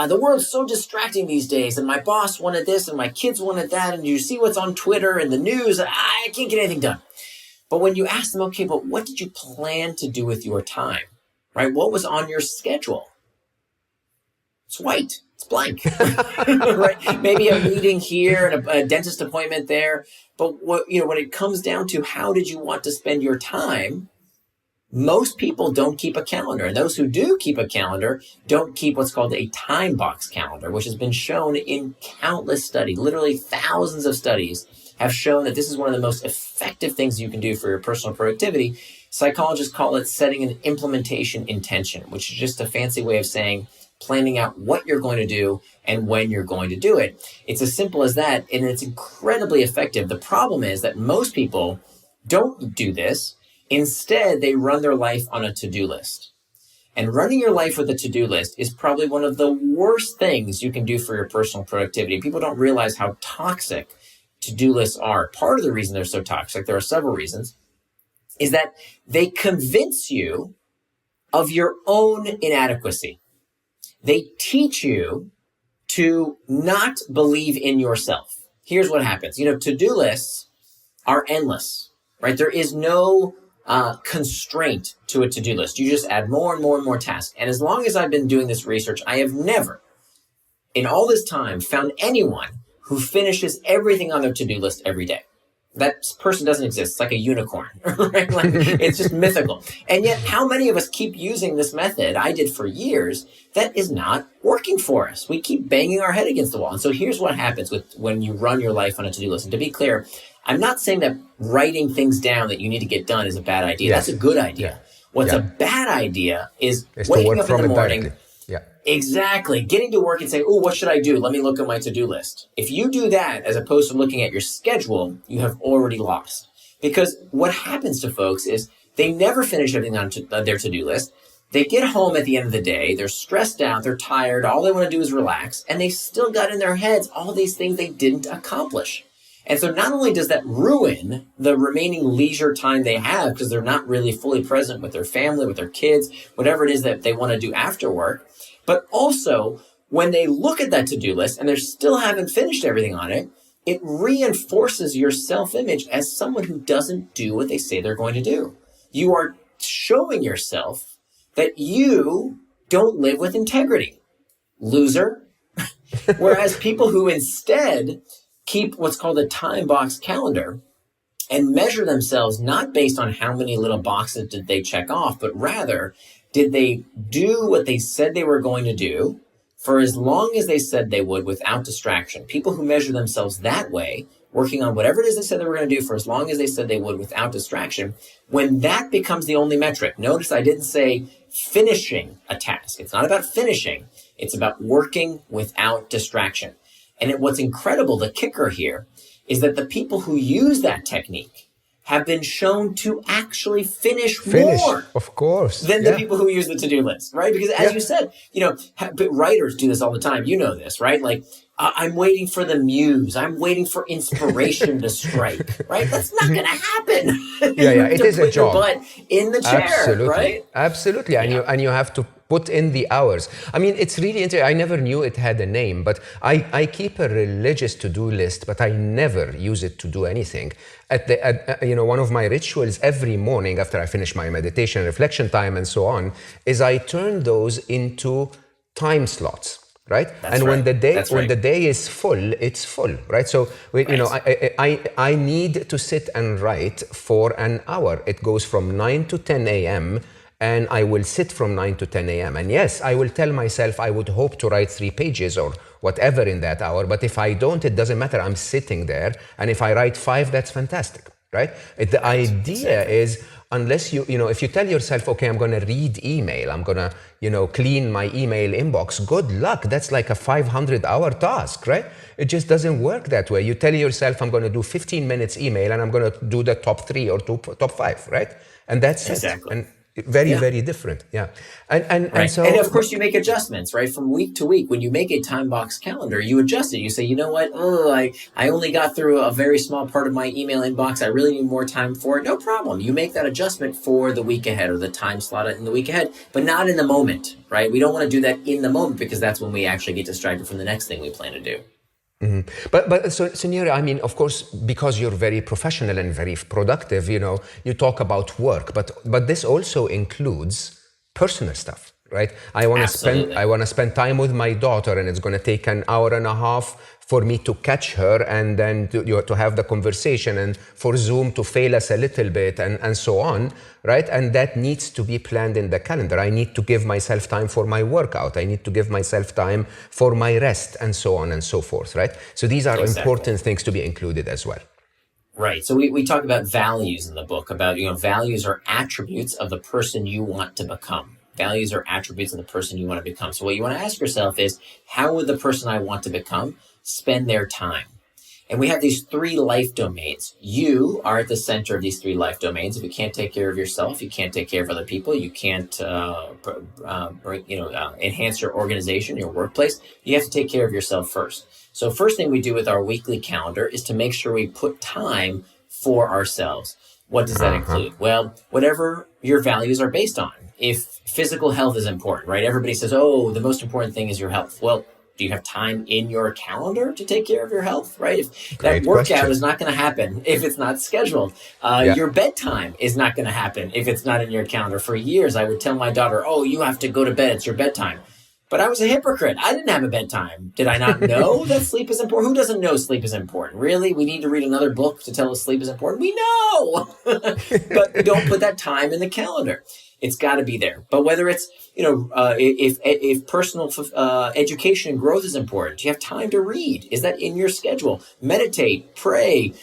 the world's so distracting these days, and my boss wanted this and my kids wanted that, and you see what's on Twitter and the news, I can't get anything done. But when you ask them, okay, but what did you plan to do with your time, right? What was on your schedule? It's white. It's blank, right? Maybe a meeting here and a dentist appointment there. But when it comes down to how did you want to spend your time, most people don't keep a calendar. And those who do keep a calendar don't keep what's called a time box calendar, which has been shown in countless studies. Literally thousands of studies have shown that this is one of the most effective things you can do for your personal productivity. Psychologists call it setting an implementation intention, which is just a fancy way of saying planning out what you're going to do and when you're going to do it. It's as simple as that, and it's incredibly effective. The problem is that most people don't do this. Instead, they run their life on a to-do list. And running your life with a to-do list is probably one of the worst things you can do for your personal productivity. People don't realize how toxic to-do lists are. Part of the reason they're so toxic, there are several reasons, is that they convince you of your own inadequacy. They teach you to not believe in yourself. Here's what happens. To-do lists are endless, right? There is no constraint to a to-do list. You just add more and more and more tasks. And as long as I've been doing this research, I have never, in all this time, found anyone who finishes everything on their to-do list every day. That person doesn't exist. It's like a unicorn, right? It's just mythical. And yet, how many of us keep using this method? I did for years. That is not working for us. We keep banging our head against the wall. And so here's what happens when you run your life on a to-do list. And to be clear, I'm not saying that writing things down that you need to get done is a bad idea. Yes. That's a good idea. Yeah. What's Yeah. a bad idea is It's to waking work up in from the it morning. directly. Yeah. Exactly. Getting to work and saying, oh, what should I do? Let me look at my to-do list. If you do that, as opposed to looking at your schedule, you have already lost. Because what happens to folks is they never finish everything on their to-do list. They get home at the end of the day. They're stressed out. They're tired. All they want to do is relax. And they still got in their heads all these things they didn't accomplish. And so not only does that ruin the remaining leisure time they have because they're not really fully present with their family, with their kids, whatever it is that they want to do after work, but also when they look at that to-do list and they still haven't finished everything on it, it reinforces your self-image as someone who doesn't do what they say they're going to do. You are showing yourself that you don't live with integrity. Loser. Whereas people who instead keep what's called a time box calendar and measure themselves not based on how many little boxes did they check off, but rather, did they do what they said they were going to do for as long as they said they would without distraction? People who measure themselves that way, working on whatever it is they said they were going to do for as long as they said they would without distraction, when that becomes the only metric. Notice I didn't say finishing a task. It's not about finishing. It's about working without distraction. And what's incredible, the kicker here, is that the people who use that technique have been shown to actually finish more, of course, than the people who use the to-do list, right? Because as you said, writers do this all the time. You know this, right? Like, I'm waiting for the muse. I'm waiting for inspiration to strike, right? That's not going to happen. It is a job. Your butt in the chair, Absolutely. right? Absolutely. And you have to put in the hours. I mean, it's really interesting. I never knew it had a name, but I keep a religious to-do list, but I never use it to do anything. One of my rituals every morning after I finish my meditation, reflection time, and so on, is I turn those into time slots. Right, when the day is full, it's full, right? So I need to sit and write for an hour. It goes from 9 to 10 a.m. and I will sit from 9 to 10 a.m. And yes, I will tell myself I would hope to write 3 pages or whatever in that hour. But if I don't, it doesn't matter. I'm sitting there, and if I write 5, that's fantastic, right? The idea is, unless if you tell yourself, okay, I'm going to read email, I'm going to, clean my email inbox, good luck. That's like a 500-hour task, right? It just doesn't work that way. You tell yourself, I'm going to do 15 minutes email and I'm going to do the top 3 or top 5, right? And that's exactly. it. And very different. Yeah. And of course you make adjustments, right? From week to week. When you make a time box calendar, you adjust it. You say, you know what? I only got through a very small part of my email inbox. I really need more time for it. No problem. You make that adjustment for the week ahead or the time slot in the week ahead, but not in the moment, right? We don't want to do that in the moment because that's when we actually get distracted from the next thing we plan to do. Mm-hmm. But so Nir, I mean, of course, because you're very professional and very productive, you talk about work, but this also includes personal stuff, right? I want to spend time with my daughter, and it's going to take an hour and a half for me to catch her, and then to have the conversation, and for Zoom to fail us a little bit, and so on, right? And that needs to be planned in the calendar. I need to give myself time for my workout. I need to give myself time for my rest, and so on and so forth, right? So these are important things to be included as well. Right. So we talk about values in the book, about, values are attributes of the person you want to become. Values are attributes of the person you want to become. So what you want to ask yourself is, how would the person I want to become spend their time? And we have these 3 life domains. You are at the center of these 3 life domains. If you can't take care of yourself, you can't take care of other people, you can't enhance your organization, your workplace, you have to take care of yourself first. So first thing we do with our weekly calendar is to make sure we put time for ourselves. What does that include? Well, whatever your values are based on. If physical health is important, right? Everybody says, the most important thing is your health. Well, do you have time in your calendar to take care of your health, right? If that workout is not going to happen if it's not scheduled. Your bedtime is not going to happen if it's not in your calendar. For years, I would tell my daughter, you have to go to bed. It's your bedtime. But I was a hypocrite. I didn't have a bedtime. Did I not know that sleep is important? Who doesn't know sleep is important? Really? We need to read another book to tell us sleep is important? We know! But don't put that time in the calendar. It's got to be there. But whether it's, if personal education and growth is important, do you have time to read? Is that in your schedule? Meditate, pray,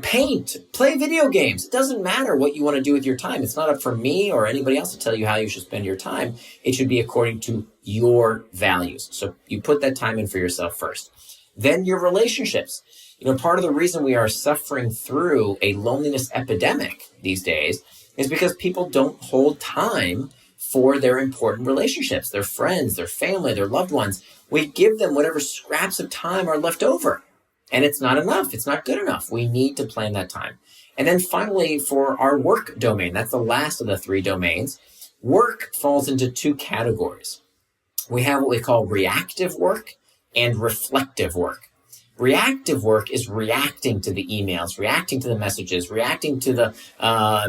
paint, play video games. It doesn't matter what you want to do with your time. It's not up for me or anybody else to tell you how you should spend your time. It should be according to your values. So you put that time in for yourself first. Then your relationships. Part of the reason we are suffering through a loneliness epidemic these days is because people don't hold time for their important relationships, their friends, their family, their loved ones. We give them whatever scraps of time are left over. And it's not enough. It's not good enough. We need to plan that time. And then finally, for our work domain, that's the last of the 3 domains. Work falls into 2 categories. We have what we call reactive work and reflective work. Reactive work is reacting to the emails, reacting to the messages, reacting to the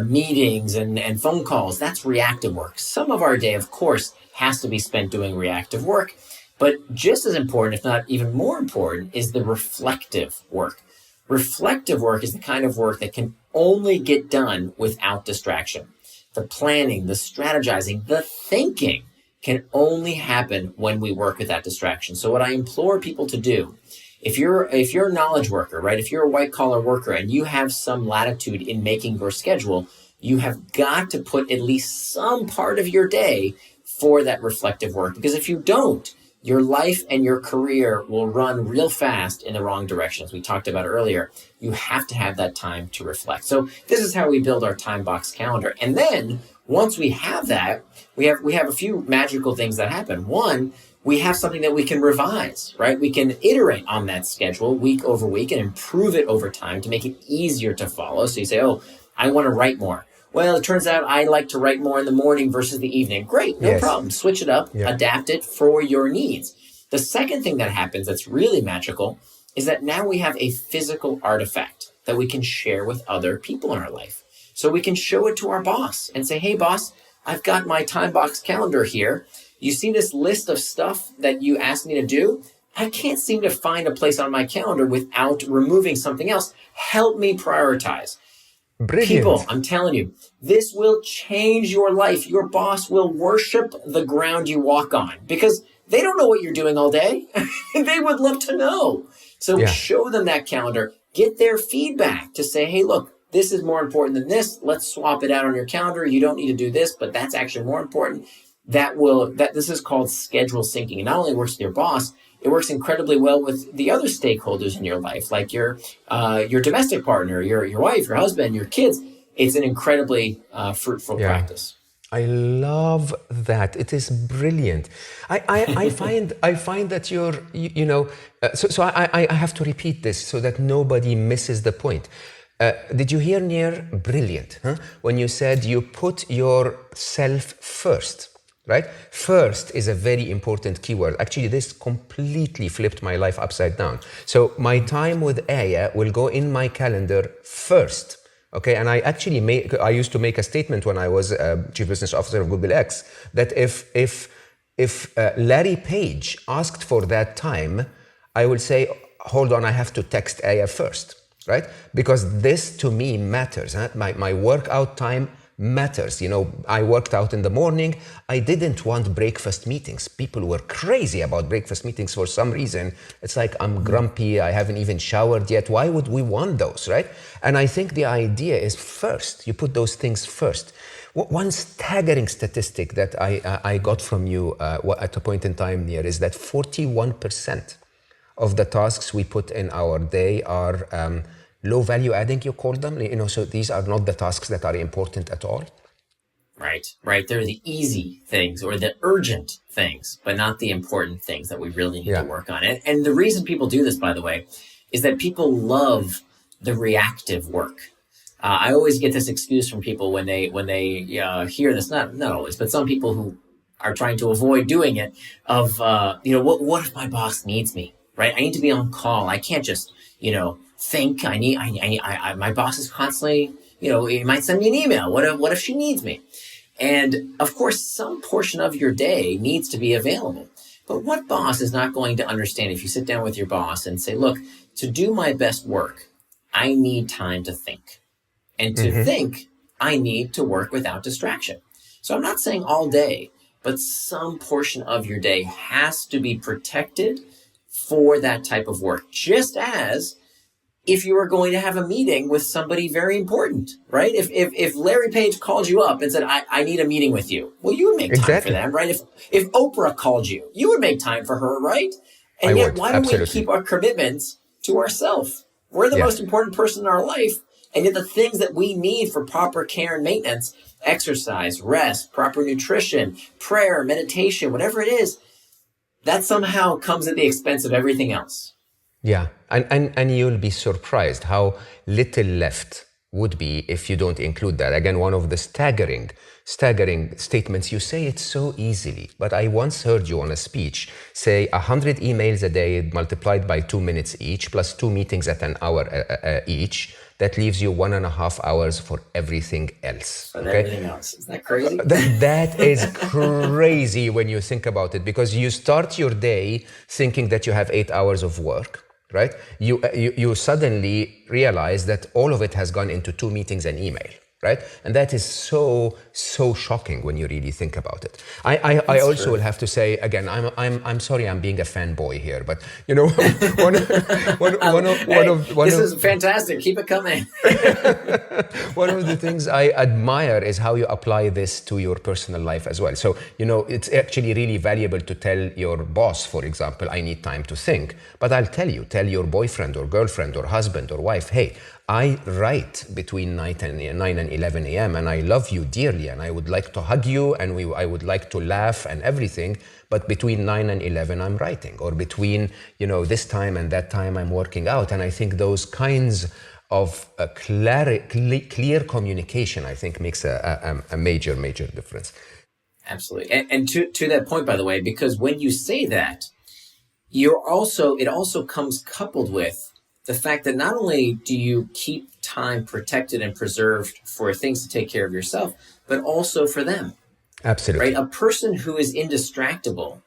meetings and phone calls. That's reactive work. Some of our day, of course, has to be spent doing reactive work. But just as important, if not even more important, is the reflective work. Reflective work is the kind of work that can only get done without distraction. The planning, the strategizing, the thinking can only happen when we work without distraction. So what I implore people to do, if you're a knowledge worker, right? If you're a white collar worker and you have some latitude in making your schedule, you have got to put at least some part of your day for that reflective work. Because if you don't, your life and your career will run real fast in the wrong direction. As we talked about earlier, you have to have that time to reflect. So this is how we build our time box calendar. And then once we have that, we have a few magical things that happen. One, we have something that we can revise, right? We can iterate on that schedule week over week and improve it over time to make it easier to follow. So you say, oh, I want to write more. Well, it turns out I like to write more in the morning versus the evening. Great, no problem. Switch it up, adapt it for your needs. The second thing that happens that's really magical is that now we have a physical artifact that we can share with other people in our life. So we can show it to our boss and say, hey, boss, I've got my time box calendar here. You see this list of stuff that you asked me to do? I can't seem to find a place on my calendar without removing something else. Help me prioritize. Brilliant. People, I'm telling you, this will change your life. Your boss will worship the ground you walk on because they don't know what you're doing all day. They would love to know. So show them that calendar, get their feedback to say, hey, look, this is more important than this. Let's swap it out on your calendar. You don't need to do this, but that's actually more important. This is called schedule syncing. And not only works with your boss, it works incredibly well with the other stakeholders in your life, like your domestic partner, your wife, your husband, your kids. It's an incredibly fruitful practice. I love that. It is brilliant. I find that I have to repeat this so that nobody misses the point. Did you hear, Nir? Brilliant. Huh? When you said you put yourself first. Right? First is a very important keyword. Actually, this completely flipped my life upside down. So my time with Aya will go in my calendar first. Okay, and I used to make a statement when I was Chief Business Officer of Google X that if Larry Page asked for that time, I will say, hold on, I have to text Aya first, right? Because this to me matters. Huh? My workout time matters. I worked out in the morning. I didn't want breakfast meetings. People were crazy about breakfast meetings for some reason. It's like, I'm grumpy. I haven't even showered yet. Why would we want those, right? And I think the idea is first, you put those things first. One staggering statistic that I got from you at a point in time, Nir, is that 41% of the tasks we put in our day are low value adding, you call them, so these are not the tasks that are important at all. Right. They're the easy things or the urgent things, but not the important things that we really need to work on. And the reason people do this, by the way, is that people love the reactive work. I always get this excuse from people when they hear this, not always, but some people who are trying to avoid doing it of, what if my boss needs me, right? I need to be on call. I can't just, think my boss is constantly, he might send me an email. What if she needs me? And of course, some portion of your day needs to be available. But what boss is not going to understand if you sit down with your boss and say, look, to do my best work, I need time to think. And to think, I need to work without distraction. So I'm not saying all day, but some portion of your day has to be protected for that type of work. Just as if you were going to have a meeting with somebody very important, right? If Larry Page called you up and said, I need a meeting with you, well, you would make time for Exactly. them, right? If Oprah called you, you would make time for her, right? And I yet, would, why don't we absolutely. keep our commitments to ourselves? We're the Yeah. most important person in our life. And yet the things that we need for proper care and maintenance, exercise, rest, proper nutrition, prayer, meditation, whatever it is, that somehow comes at the expense of everything else. Yeah, and you'll be surprised how little left would be if you don't include that. Again, one of the staggering statements. You say it so easily, but I once heard you on a speech say 100 emails a day multiplied by 2 minutes each, plus 2 meetings at an hour each. That leaves you 1.5 hours for everything else. For everything else. Isn't that crazy? That is crazy when you think about it, because you start your day thinking that you have 8 hours of work, right? You suddenly realize that all of it has gone into 2 meetings and email, right? And that is so shocking when you really think about it. I also true. will have to say again, I'm sorry, I'm being a fanboy here, but you know, this is fantastic. Keep it coming. one of the things I admire is how you apply this to your personal life as well. So, you know, it's actually really valuable to tell your boss, for example, I need time to think. But I'll tell your boyfriend or girlfriend or husband or wife, hey, I write between 9 and 11 a.m. and I love you dearly and I would like to hug you and I would like to laugh and everything. But between 9 and 11, I'm writing. Or between, you know, this time and that time, I'm working out. And I think those kinds of clear communication, I think, makes a major difference. Absolutely. And to that point, by the way, because when you say that, it also comes coupled with the fact that not only do you keep time protected and preserved for things to take care of yourself, but also for them. Absolutely. Right? A person who is indistractable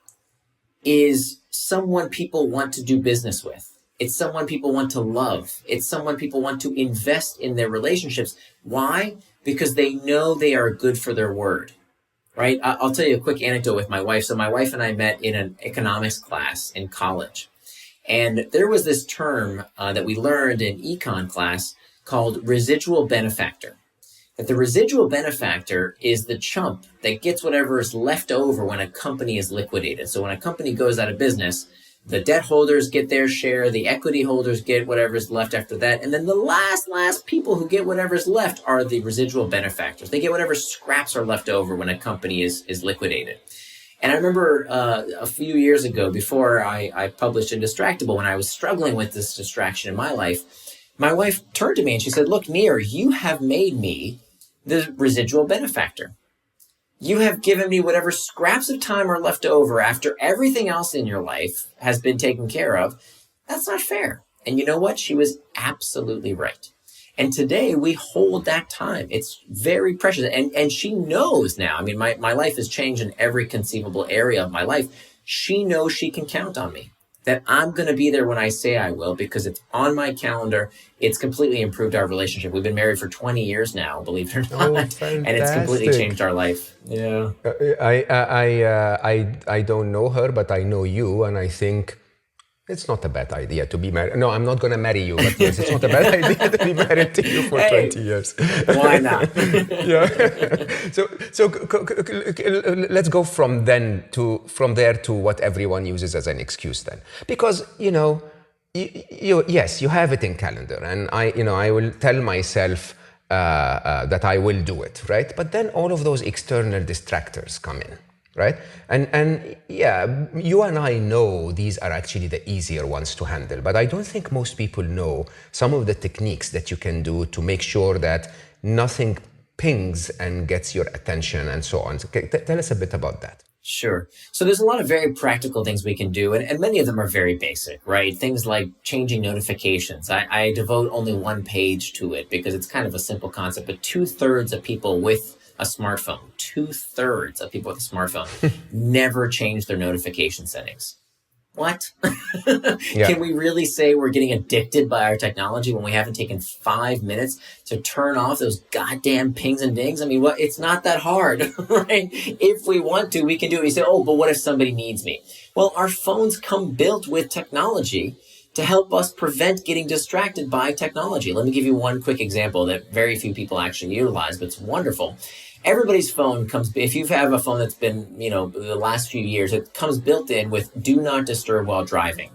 is someone people want to do business with. It's someone people want to love. It's someone people want to invest in their relationships. Why? Because they know they are good for their word. Right? I'll tell you a quick anecdote with my wife. So my wife and I met in an economics class in college. And there was this term that we learned in econ class called residual benefactor. That the residual benefactor is the chump that gets whatever is left over when a company is liquidated. So when a company goes out of business, the debt holders get their share, the equity holders get whatever is left after that, and then the last people who get whatever is left are the residual benefactors. They get whatever scraps are left over when a company is liquidated. And I remember a few years ago, before I published Indistractable, when I was struggling with this distraction in my life, my wife turned to me and she said, look, Nir, you have made me the residual benefactor. You have given me whatever scraps of time are left over after everything else in your life has been taken care of. That's not fair. And you know what? She was absolutely right. And today we hold that time. It's very precious. And she knows now. I mean, my life has changed in every conceivable area of my life. She knows she can count on me, that I'm going to be there when I say I will, because it's on my calendar. It's completely improved our relationship. We've been married for 20 years now, believe it or not. And it's completely changed our life. Yeah. I don't know her, but I know you, and I think it's not a bad idea to be married. No, I'm not going to marry you, but yes, it's not a bad idea to be married to you for 20 years. Why not? Yeah. So let's go from there to what everyone uses as an excuse then, because yes, you have it in calendar, and I will tell myself that I will do it, right? But then all of those external distractors come in. Right? And yeah, you and I know these are actually the easier ones to handle, but I don't think most people know some of the techniques that you can do to make sure that nothing pings and gets your attention and so on. So, tell us a bit about that. Sure. So there's a lot of very practical things we can do, and many of them are very basic, right? Things like changing notifications. I devote only one page to it because it's kind of a simple concept, but 2/3 of people with a smartphone, 2/3 of people with a smartphone never change their notification settings, what? Yeah. Can we really say we're getting addicted by our technology when we haven't taken 5 minutes to turn off those goddamn pings and dings? I mean, what? It's not that hard, right? If we want to, we can do it. You say, oh, but what if somebody needs me? Well, our phones come built with technology to help us prevent getting distracted by technology. Let me give you one quick example that very few people actually utilize, but it's wonderful. Everybody's phone comes, if you have a phone that's been, the last few years, it comes built in with do not disturb while driving.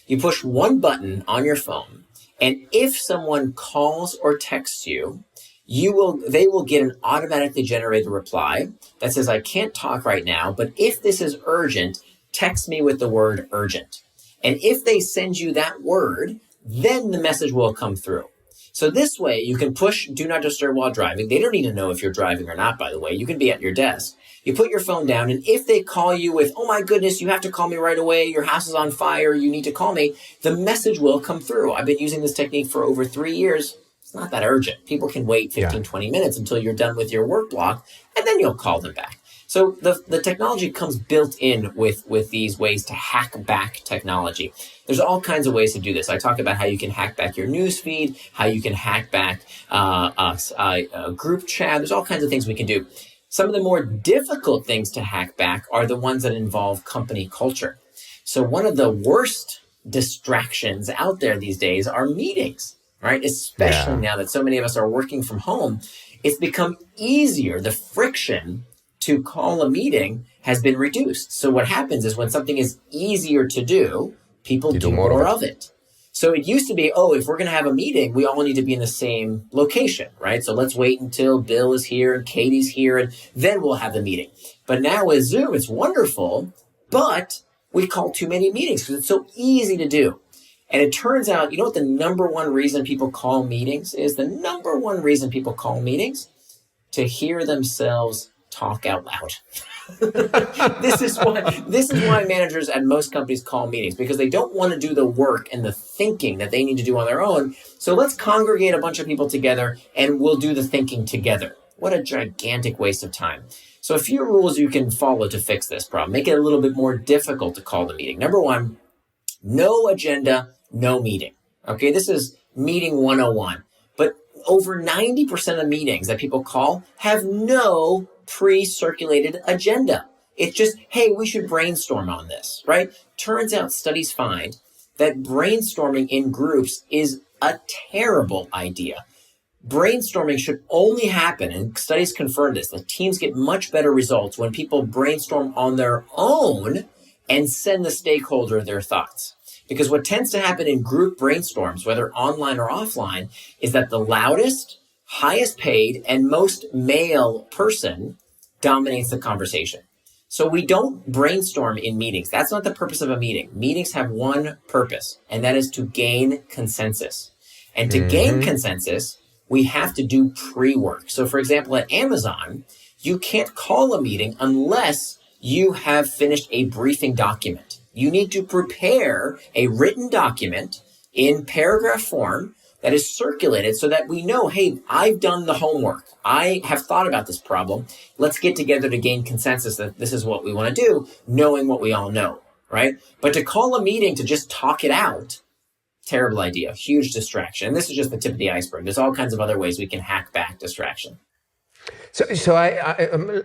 You push one button on your phone, and if someone calls or texts you, they will get an automatically generated reply that says, I can't talk right now, but if this is urgent, text me with the word urgent. And if they send you that word, then the message will come through. So this way, you can push do not disturb while driving. They don't need to know if you're driving or not, by the way. You can be at your desk. You put your phone down, and if they call you with, oh my goodness, you have to call me right away, your house is on fire, you need to call me, the message will come through. I've been using this technique for over 3 years. It's not that urgent. People can wait 15, 20 minutes until you're done with your work block, and then you'll call them back. So the technology comes built in with these ways to hack back technology. There's all kinds of ways to do this. I talk about how you can hack back your news feed, how you can hack back a group chat. There's all kinds of things we can do. Some of the more difficult things to hack back are the ones that involve company culture. So one of the worst distractions out there these days are meetings, right? Especially now that so many of us are working from home, it's become easier. The friction to call a meeting has been reduced. So what happens is when something is easier to do, people do more of it. So it used to be, if we're going to have a meeting, we all need to be in the same location, right? So let's wait until Bill is here and Katie's here, and then we'll have the meeting. But now with Zoom, it's wonderful, but we call too many meetings because it's so easy to do. And it turns out, you know what the number one reason people call meetings is? The number one reason people call meetings? To hear themselves talk out loud. This is why managers at most companies call meetings, because they don't want to do the work and the thinking that they need to do on their own. So let's congregate a bunch of people together and we'll do the thinking together. What a gigantic waste of time. So a few rules you can follow to fix this problem. Make it a little bit more difficult to call the meeting. Number one, no agenda, no meeting. Okay, this is meeting 101. But over 90% of meetings that people call have no pre-circulated agenda. It's just, hey, we should brainstorm on this, right? Turns out studies find that brainstorming in groups is a terrible idea. Brainstorming should only happen, and studies confirm this, that teams get much better results when people brainstorm on their own and send the stakeholder their thoughts. Because what tends to happen in group brainstorms, whether online or offline, is that the loudest, highest paid, and most male person dominates the conversation. So we don't brainstorm in meetings. That's not the purpose of a meeting. Meetings have one purpose, and that is to gain consensus. And to gain consensus, we have to do pre-work. So for example, at Amazon, you can't call a meeting unless you have finished a briefing document. You need to prepare a written document in paragraph form that is circulated so that we know, hey, I've done the homework. I have thought about this problem. Let's get together to gain consensus that this is what we want to do, knowing what we all know, right? But to call a meeting to just talk it out, terrible idea, huge distraction. And this is just the tip of the iceberg. There's all kinds of other ways we can hack back distraction. So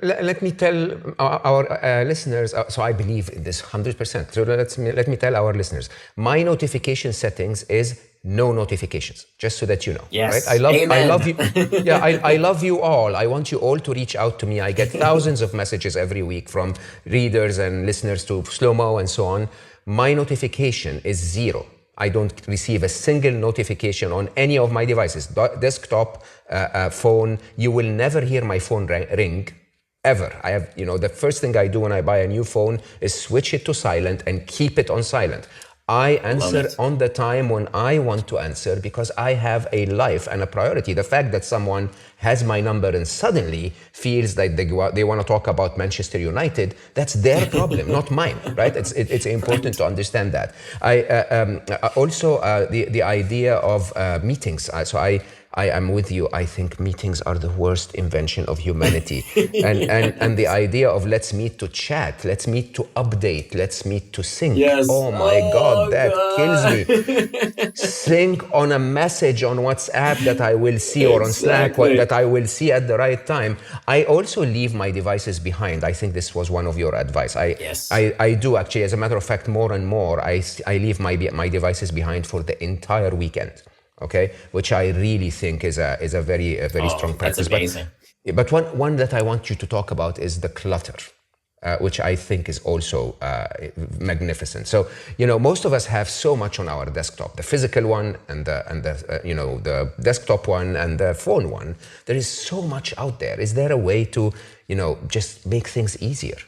let me tell our listeners, so I believe in this 100%. So let me tell our listeners, my notification settings is no notifications, just so that you know. Yes. Right? Amen. I love you. Yeah, I love you all. I want you all to reach out to me. I get thousands of messages every week from readers and listeners to Slo Mo and so on. My notification is 0. I don't receive a single notification on any of my devices, desktop, phone. You will never hear my phone ring, ever. I have, the first thing I do when I buy a new phone is switch it to silent and keep it on silent. I answer on the time when I want to answer because I have a life and a priority. The fact that someone has my number and suddenly feels like they want to talk about Manchester United, that's their problem, not mine, right? It's important to understand that. Also the idea of meetings. So I am with you. I think meetings are the worst invention of humanity. And the idea of let's meet to chat, let's meet to update, let's meet to sync. Yes. Oh my God, that kills me. God. Sync on a message on WhatsApp that I will see, or on Slack that I will see at the right time. I also leave my devices behind. I think this was one of your advice. Yes. I do actually, as a matter of fact, more and more, I leave my devices behind for the entire weekend. Okay, which I really think is a very strong practice. That's amazing. But one that I want you to talk about is the clutter. Which I think is also magnificent. So, most of us have so much on our desktop, the physical one and the desktop one and the phone one. There is so much out there. Is there a way to, just make things easier?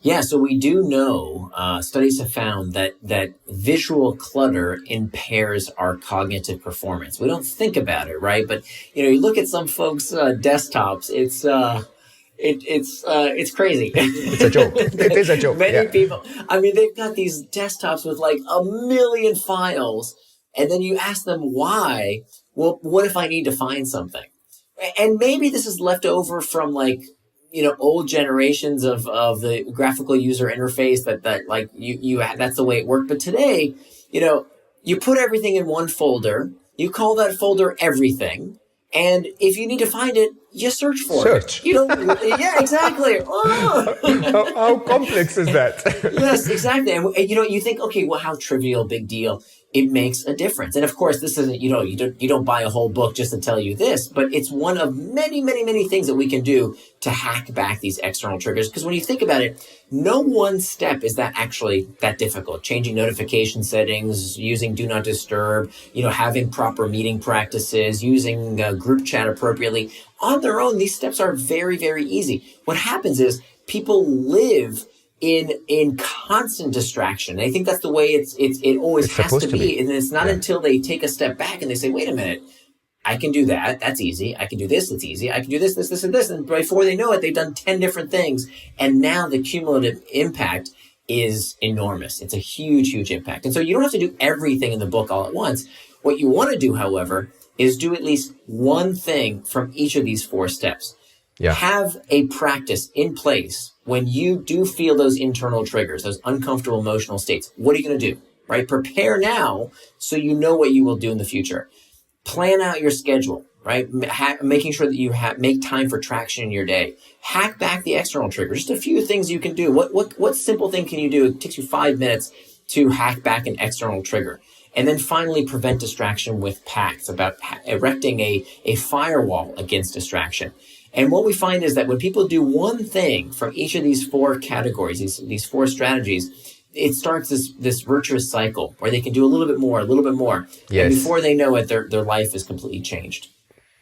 Yeah, so we do know, studies have found that visual clutter impairs our cognitive performance. We don't think about it, right? But, you look at some folks' desktops, it's crazy. It's a joke. It is a joke. Many people, they've got these desktops with like 1 million files, and then you ask them why. Well, what if I need to find something? And maybe this is left over from old generations of the graphical user interface that like you that's the way it worked. But today, you put everything in one folder, you call that folder everything. And if you need to find it, you search for it. Yeah, exactly. Oh. How complex is that? Yes, exactly. And you think, okay, well, how trivial, big deal. It makes a difference. And of course, this isn't, you don't buy a whole book just to tell you this, but it's one of many, many, many things that we can do to hack back these external triggers. Because when you think about it, no one step is that difficult. Changing notification settings, using do not disturb, having proper meeting practices, using group chat appropriately. On their own, these steps are very, very easy. What happens is people live in constant distraction. And I think that's the way it always has to be. And it's not until they take a step back and they say, wait a minute, I can do that. That's easy. I can do this. It's easy. I can do this, this, this, and this. And before they know it, they've done 10 different things. And now the cumulative impact is enormous. It's a huge, huge impact. And so you don't have to do everything in the book all at once. What you want to do, however, is do at least one thing from each of these 4 steps. Yeah. Have a practice in place when you do feel those internal triggers, those uncomfortable emotional states. What are you going to do? Right? Prepare now so you know what you will do in the future. Plan out your schedule, right? Making sure that you make time for traction in your day. Hack back the external triggers. Just a few things you can do. What simple thing can you do? It takes you 5 minutes to hack back an external trigger. And then finally, prevent distraction with pacts, about erecting a firewall against distraction. And what we find is that when people do one thing from each of these 4 categories, these 4 strategies, it starts this virtuous cycle where they can do a little bit more. Yes. And before they know it, their life is completely changed.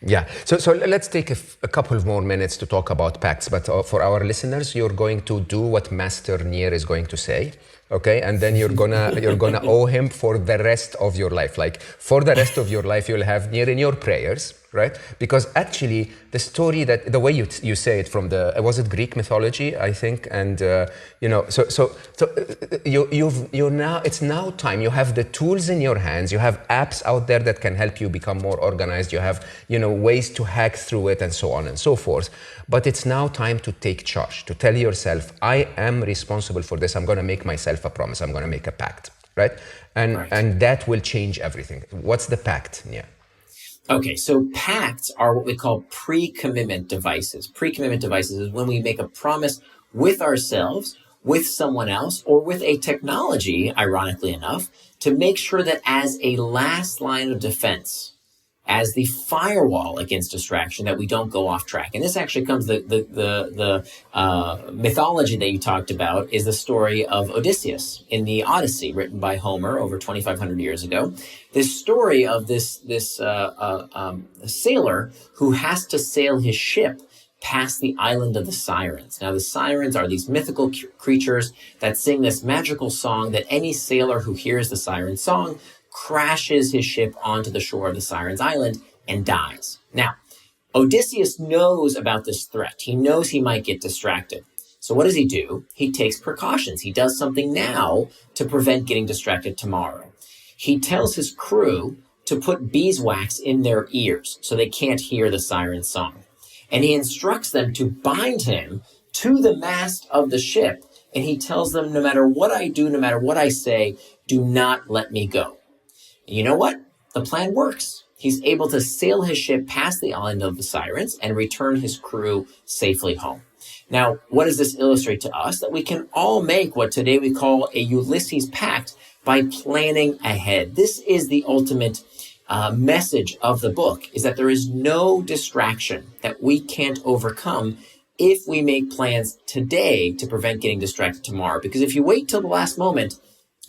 Yeah. So let's take a couple of more minutes to talk about pacts. But for our listeners, you're going to do what Master Nir is going to say. Okay, and then you're gonna owe him for the rest of your life. Like for the rest of your life, you'll have Nir in your prayers, right? Because actually, the story the way you say it from was it Greek mythology, I think, and it's now time. You have the tools in your hands. You have apps out there that can help you become more organized. You have ways to hack through it, and so on and so forth. But it's now time to take charge, to tell yourself, I am responsible for this. I'm going to make myself a promise. I'm going to make a pact, right? And that will change everything. What's the pact? Yeah. Okay, so pacts are what we call pre-commitment devices. Pre-commitment devices is when we make a promise with ourselves, with someone else, or with a technology, ironically enough, to make sure that as a last line of defense, as the firewall against distraction, that we don't go off track. And this actually comes, the mythology that you talked about is the story of Odysseus in the Odyssey, written by Homer over 2,500 years ago. This story of this sailor who has to sail his ship past the island of the Sirens. Now, the Sirens are these mythical creatures that sing this magical song that any sailor who hears the siren song crashes his ship onto the shore of the Sirens Island and dies. Now, Odysseus knows about this threat. He knows he might get distracted. So what does he do? He takes precautions. He does something now to prevent getting distracted tomorrow. He tells his crew to put beeswax in their ears so they can't hear the siren song. And he instructs them to bind him to the mast of the ship. And he tells them, no matter what I do, no matter what I say, do not let me go. And you know what? The plan works. He's able to sail his ship past the island of the sirens and return his crew safely home. Now, what does this illustrate to us? That we can all make what today we call a Ulysses Pact by planning ahead. This is the ultimate message of the book, is that there is no distraction that we can't overcome if we make plans today to prevent getting distracted tomorrow. Because if you wait till the last moment,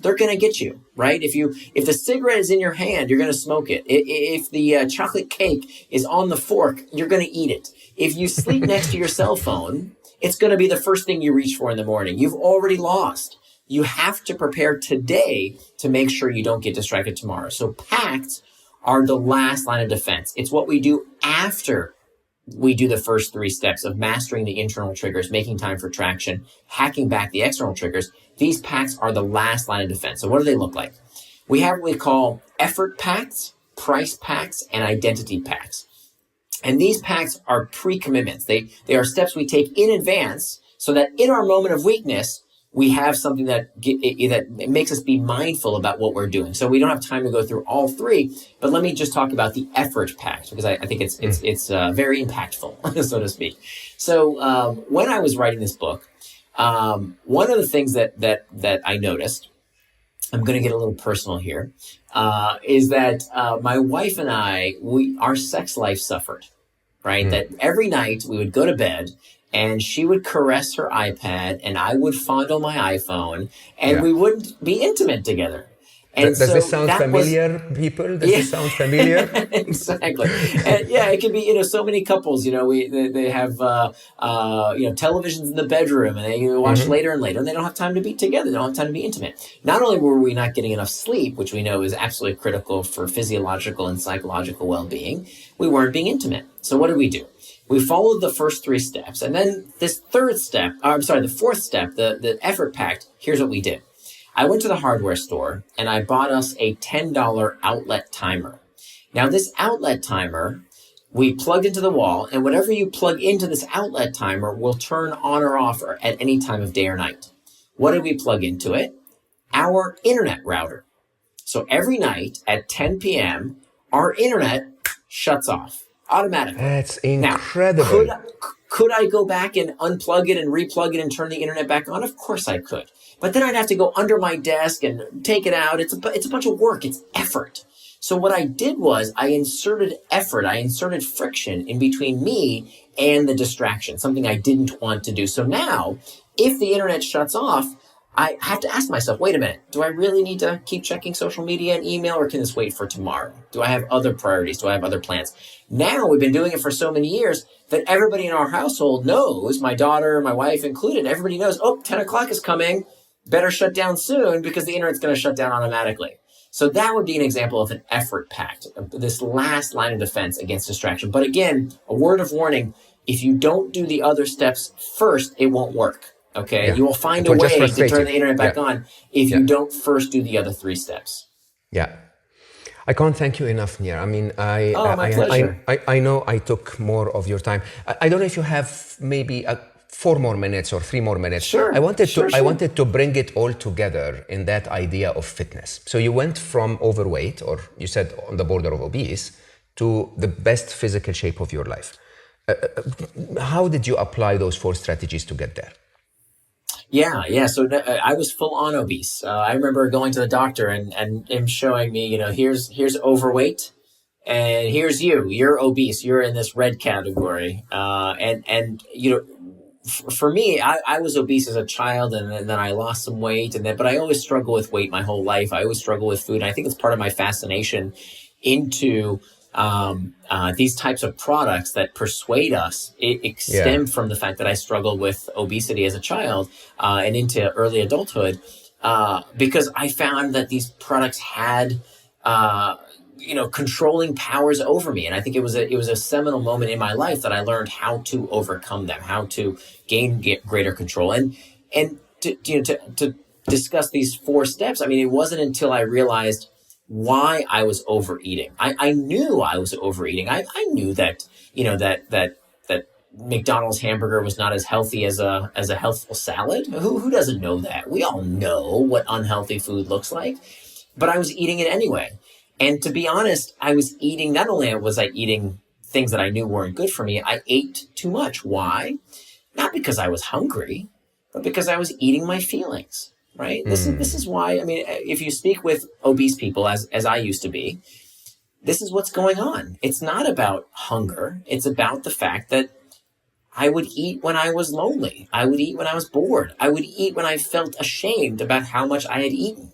they're going to get you, right? If the cigarette is in your hand, you're going to smoke it. If the chocolate cake is on the fork, you're going to eat it. If you sleep next to your cell phone, it's going to be the first thing you reach for in the morning. You've already lost. You have to prepare today to make sure you don't get distracted tomorrow. So pacts are the last line of defense. It's what we do after we do the first three steps of mastering the internal triggers, making time for traction, hacking back the external triggers. These pacts are the last line of defense. So what do they look like? We have what we call effort pacts, price pacts, and identity pacts. And these pacts are pre-commitments. They are steps we take in advance so that in our moment of weakness, we have something that makes us be mindful about what we're doing. So we don't have time to go through all three, but let me just talk about the effort pact, because I think it's very impactful, so to speak. So when I was writing this book, one of the things that I noticed, I'm going to get a little personal here, is that my wife and I, our sex life suffered, right? That every night we would go to bed and she would caress her iPad and I would fondle my iPhone and we wouldn't be intimate together. And does this sound familiar, people? Does this sound familiar? Exactly. And it can be, so many couples, they have, televisions in the bedroom and they watch later and later and they don't have time to be together. They don't have time to be intimate. Not only were we not getting enough sleep, which we know is absolutely critical for physiological and psychological well-being, we weren't being intimate. So what did we do? We followed the first three steps. And then the fourth step, the effort pact, here's what we did. I went to the hardware store and I bought us a $10 outlet timer. Now this outlet timer, we plugged into the wall, and whatever you plug into this outlet timer will turn on or off at any time of day or night. What did we plug into it? Our internet router. So every night at 10 p.m., our internet shuts off automatically. That's incredible. Now, could I go back and unplug it and replug it and turn the internet back on? Of course I could. But then I'd have to go under my desk and take it out. It's a bunch of work. It's effort. So what I did was I inserted effort. I inserted friction in between me and the distraction, something I didn't want to do. So now, if the internet shuts off, I have to ask myself, wait a minute, do I really need to keep checking social media and email, or can this wait for tomorrow? Do I have other priorities? Do I have other plans? Now we've been doing it for so many years that everybody in our household knows, my daughter, my wife included, everybody knows, 10 o'clock is coming. Better shut down soon because the internet's going to shut down automatically. So that would be an example of an effort pact, this last line of defense against distraction. But again, a word of warning, if you don't do the other steps first, it won't work. Okay, you will find a way to turn the internet back on if you don't first do the other three steps. Yeah, I can't thank you enough, Nir. I mean, my pleasure. I know I took more of your time. I don't know if you have maybe 4 more minutes or 3 more minutes. Sure. I wanted to bring it all together in that idea of fitness. So you went from overweight, or you said on the border of obese, to the best physical shape of your life. How did you apply those 4 strategies to get there? Yeah. So I was full on obese. I remember going to the doctor and him showing me, here's overweight, and here's you. You're obese. You're in this red category. For me, I was obese as a child, and then I lost some weight, but I always struggle with weight my whole life. I always struggle with food. And I think it's part of my fascination into these types of products that persuade us. It stemmed from the fact that I struggled with obesity as a child and into early adulthood because I found that these products had controlling powers over me. And I think it was a seminal moment in my life that I learned how to overcome them, how to gain greater control. And to discuss these 4 steps, I mean, it wasn't until I realized why I was overeating. I knew I was overeating. I knew that, that McDonald's hamburger was not as healthy as a healthful salad. Who doesn't know that? We all know what unhealthy food looks like, but I was eating it anyway. And to be honest, I was eating, not only was I eating things that I knew weren't good for me, I ate too much. Why? Not because I was hungry, but because I was eating my feelings, right? This is why, if you speak with obese people, as I used to be, this is what's going on. It's not about hunger. It's about the fact that I would eat when I was lonely. I would eat when I was bored. I would eat when I felt ashamed about how much I had eaten.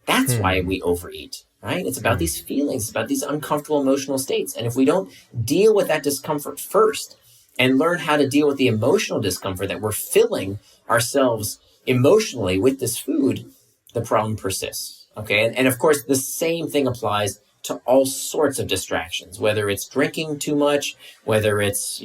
That's why we overeat, right? It's about these feelings, it's about these uncomfortable emotional states. And if we don't deal with that discomfort first and learn how to deal with the emotional discomfort that we're filling ourselves emotionally with this food, the problem persists, okay? And of course, the same thing applies to all sorts of distractions, whether it's drinking too much, whether it's,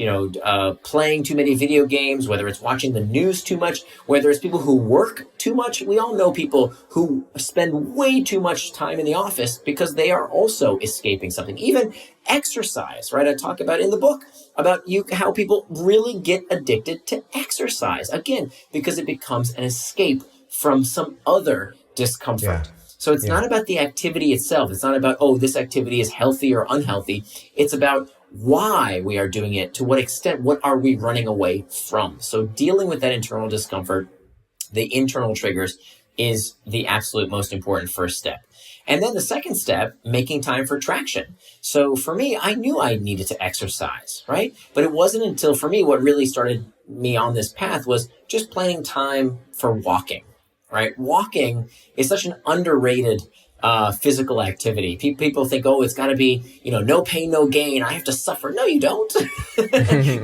playing too many video games, whether it's watching the news too much, whether it's people who work too much. We all know people who spend way too much time in the office because they are also escaping something. Even exercise, right? I talk about in the book about how people really get addicted to exercise, again, because it becomes an escape from some other discomfort. Yeah. So it's not about the activity itself. It's not about, this activity is healthy or unhealthy. It's about why we are doing it, to what extent, what are we running away from? So dealing with that internal discomfort, the internal triggers, is the absolute most important first step. And then the second step, making time for traction. So for me, I knew I needed to exercise, right? But it wasn't until, for me, what really started me on this path was just planning time for walking. Right? Walking is such an underrated physical activity. People think, it's got to be, no pain, no gain. I have to suffer. No, you don't.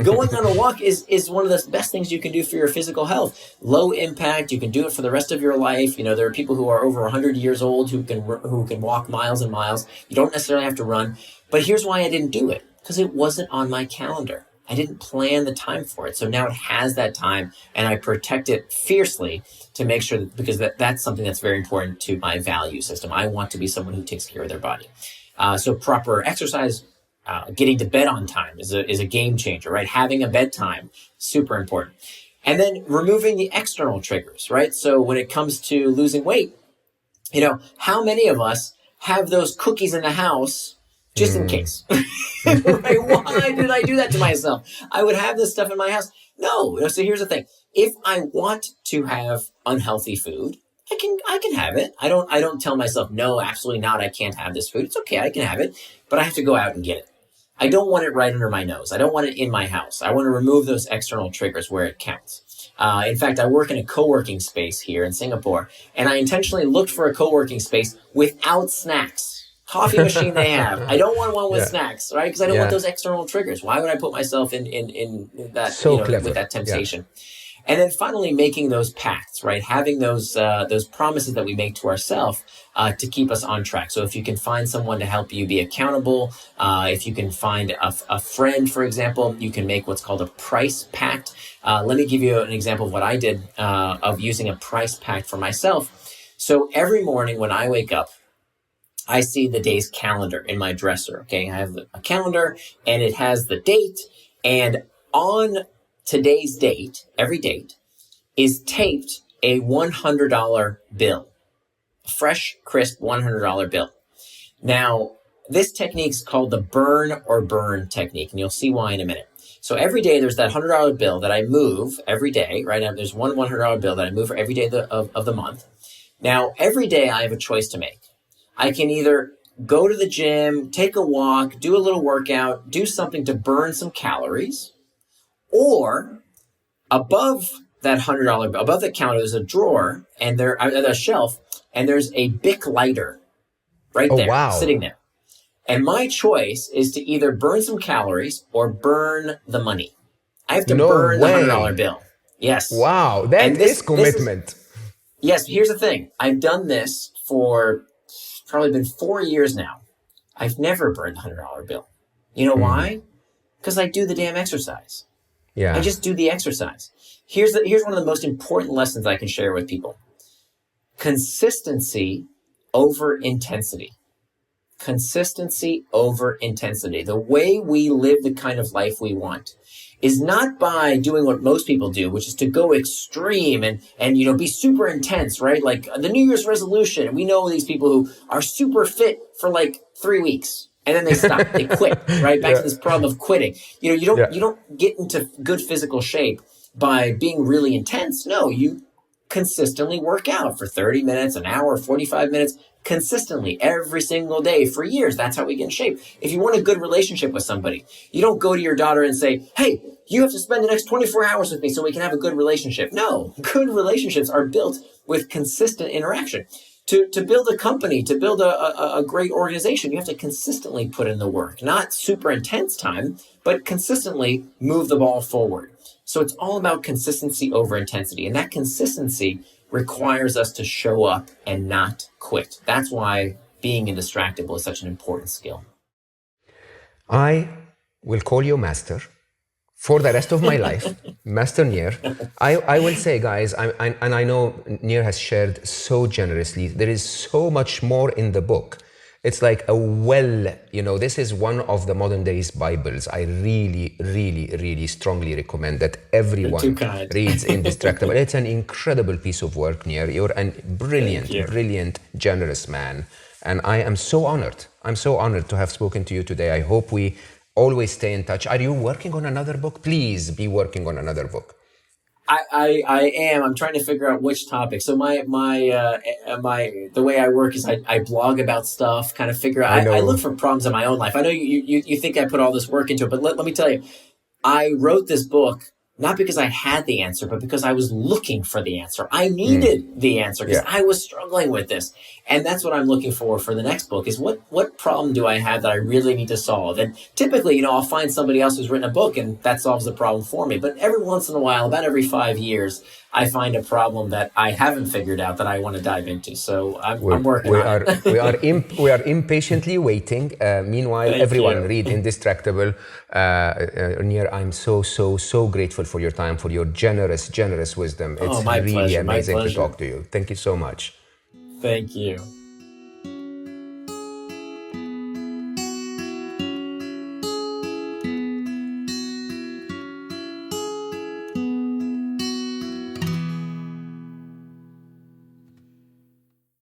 Going on a walk is one of the best things you can do for your physical health. Low impact. You can do it for the rest of your life. There are people who are over 100 years old who can walk miles and miles. You don't necessarily have to run. But here's why I didn't do it. Because it wasn't on my calendar. I didn't plan the time for it. So now it has that time, and I protect it fiercely to make sure that, because that's something that's very important to my value system. I want to be someone who takes care of their body. So proper exercise, getting to bed on time is a game changer, right? Having a bedtime, super important. And then removing the external triggers, right? So when it comes to losing weight, how many of us have those cookies in the house just in case? Right? Why did I do that to myself? I would have this stuff in my house. No. So here's the thing. If I want to have unhealthy food, I can have it. I don't tell myself, no, absolutely not. I can't have this food. It's okay. I can have it, but I have to go out and get it. I don't want it right under my nose. I don't want it in my house. I want to remove those external triggers where it counts. In fact, I work in a co-working space here in Singapore, and I intentionally looked for a co-working space without snacks. Coffee machine they have. I don't want one with snacks, right? Because I don't want those external triggers. Why would I put myself in that, with that temptation? Yeah. And then finally, making those pacts, right? Having those promises that we make to ourselves to keep us on track. So if you can find someone to help you be accountable, if you can find a friend, for example, you can make what's called a price pact. Let me give you an example of what I did of using a price pact for myself. So every morning when I wake up, I see the day's calendar in my dresser, okay? I have a calendar, and it has the date, and on today's date, every date, is taped a $100 bill, a fresh, crisp $100 bill. Now, this technique is called the burn or burn technique, and you'll see why in a minute. So every day there's that $100 bill that I move every day, right? Now there's one $100 bill that I move for every day of the month. Now, every day I have a choice to make. I can either go to the gym, take a walk, do a little workout, do something to burn some calories, or above that $100 bill, above the counter, there's a drawer and a shelf, and there's a Bic lighter right there, sitting there. And my choice is to either burn some calories or burn the money. I have to burn the $100 bill. Yes. Wow, that is commitment. Yes, here's the thing. I've done this for probably been 4 years now. I've never burned the $100 bill. You know why? Because I do the damn exercise. Yeah. I just do the exercise. Here's one of the most important lessons I can share with people. Consistency over intensity. consistency over intensity. The way we live the kind of life we want is not by doing what most people do, which is to go extreme and be super intense, right? Like the New Year's resolution. We know these people who are super fit for like 3 weeks and then they stop, they quit, right? Back to this problem of quitting. You don't get into good physical shape by being really intense. No, you consistently work out for 30 minutes, an hour, 45 minutes, consistently every single day for years. That's how we get in shape. If you want a good relationship with somebody, you don't go to your daughter and say, hey, you have to spend the next 24 hours with me so we can have a good relationship. No, good relationships are built with consistent interaction. To build a company, to build a great organization, you have to consistently put in the work, not super intense time, but consistently move the ball forward. So it's all about consistency over intensity. And that consistency requires us to show up and not quit. That's why being indistractable is such an important skill. I will call you master for the rest of my life, Master Nir. I will say, guys, and I know Nir has shared so generously, there is so much more in the book. It's like this is one of the modern days Bibles. I really, really, really strongly recommend that everyone reads Indistractable. It's an incredible piece of work, Nir. You're a brilliant, generous man. And I am so honored. I'm so honored to have spoken to you today. I hope we always stay in touch. Are you working on another book? Please be working on another book. I am. I'm trying to figure out which topic. So the way I work is I blog about stuff, kind of figure out. I look for problems in my own life. I know you think I put all this work into it, but let me tell you, I wrote this book not because I had the answer, but because I was looking for the answer. I needed the answer because I was struggling with this. And that's what I'm looking for the next book is what problem do I have that I really need to solve? And typically, I'll find somebody else who's written a book and that solves the problem for me. But every once in a while, about every 5 years, I find a problem that I haven't figured out that I want to dive into. So I'm working on it. We are impatiently waiting. Meanwhile, everyone read Indistractable. Nir, I'm so grateful for your time, for your generous wisdom. It's really amazing to talk to you. Thank you so much. Thank you.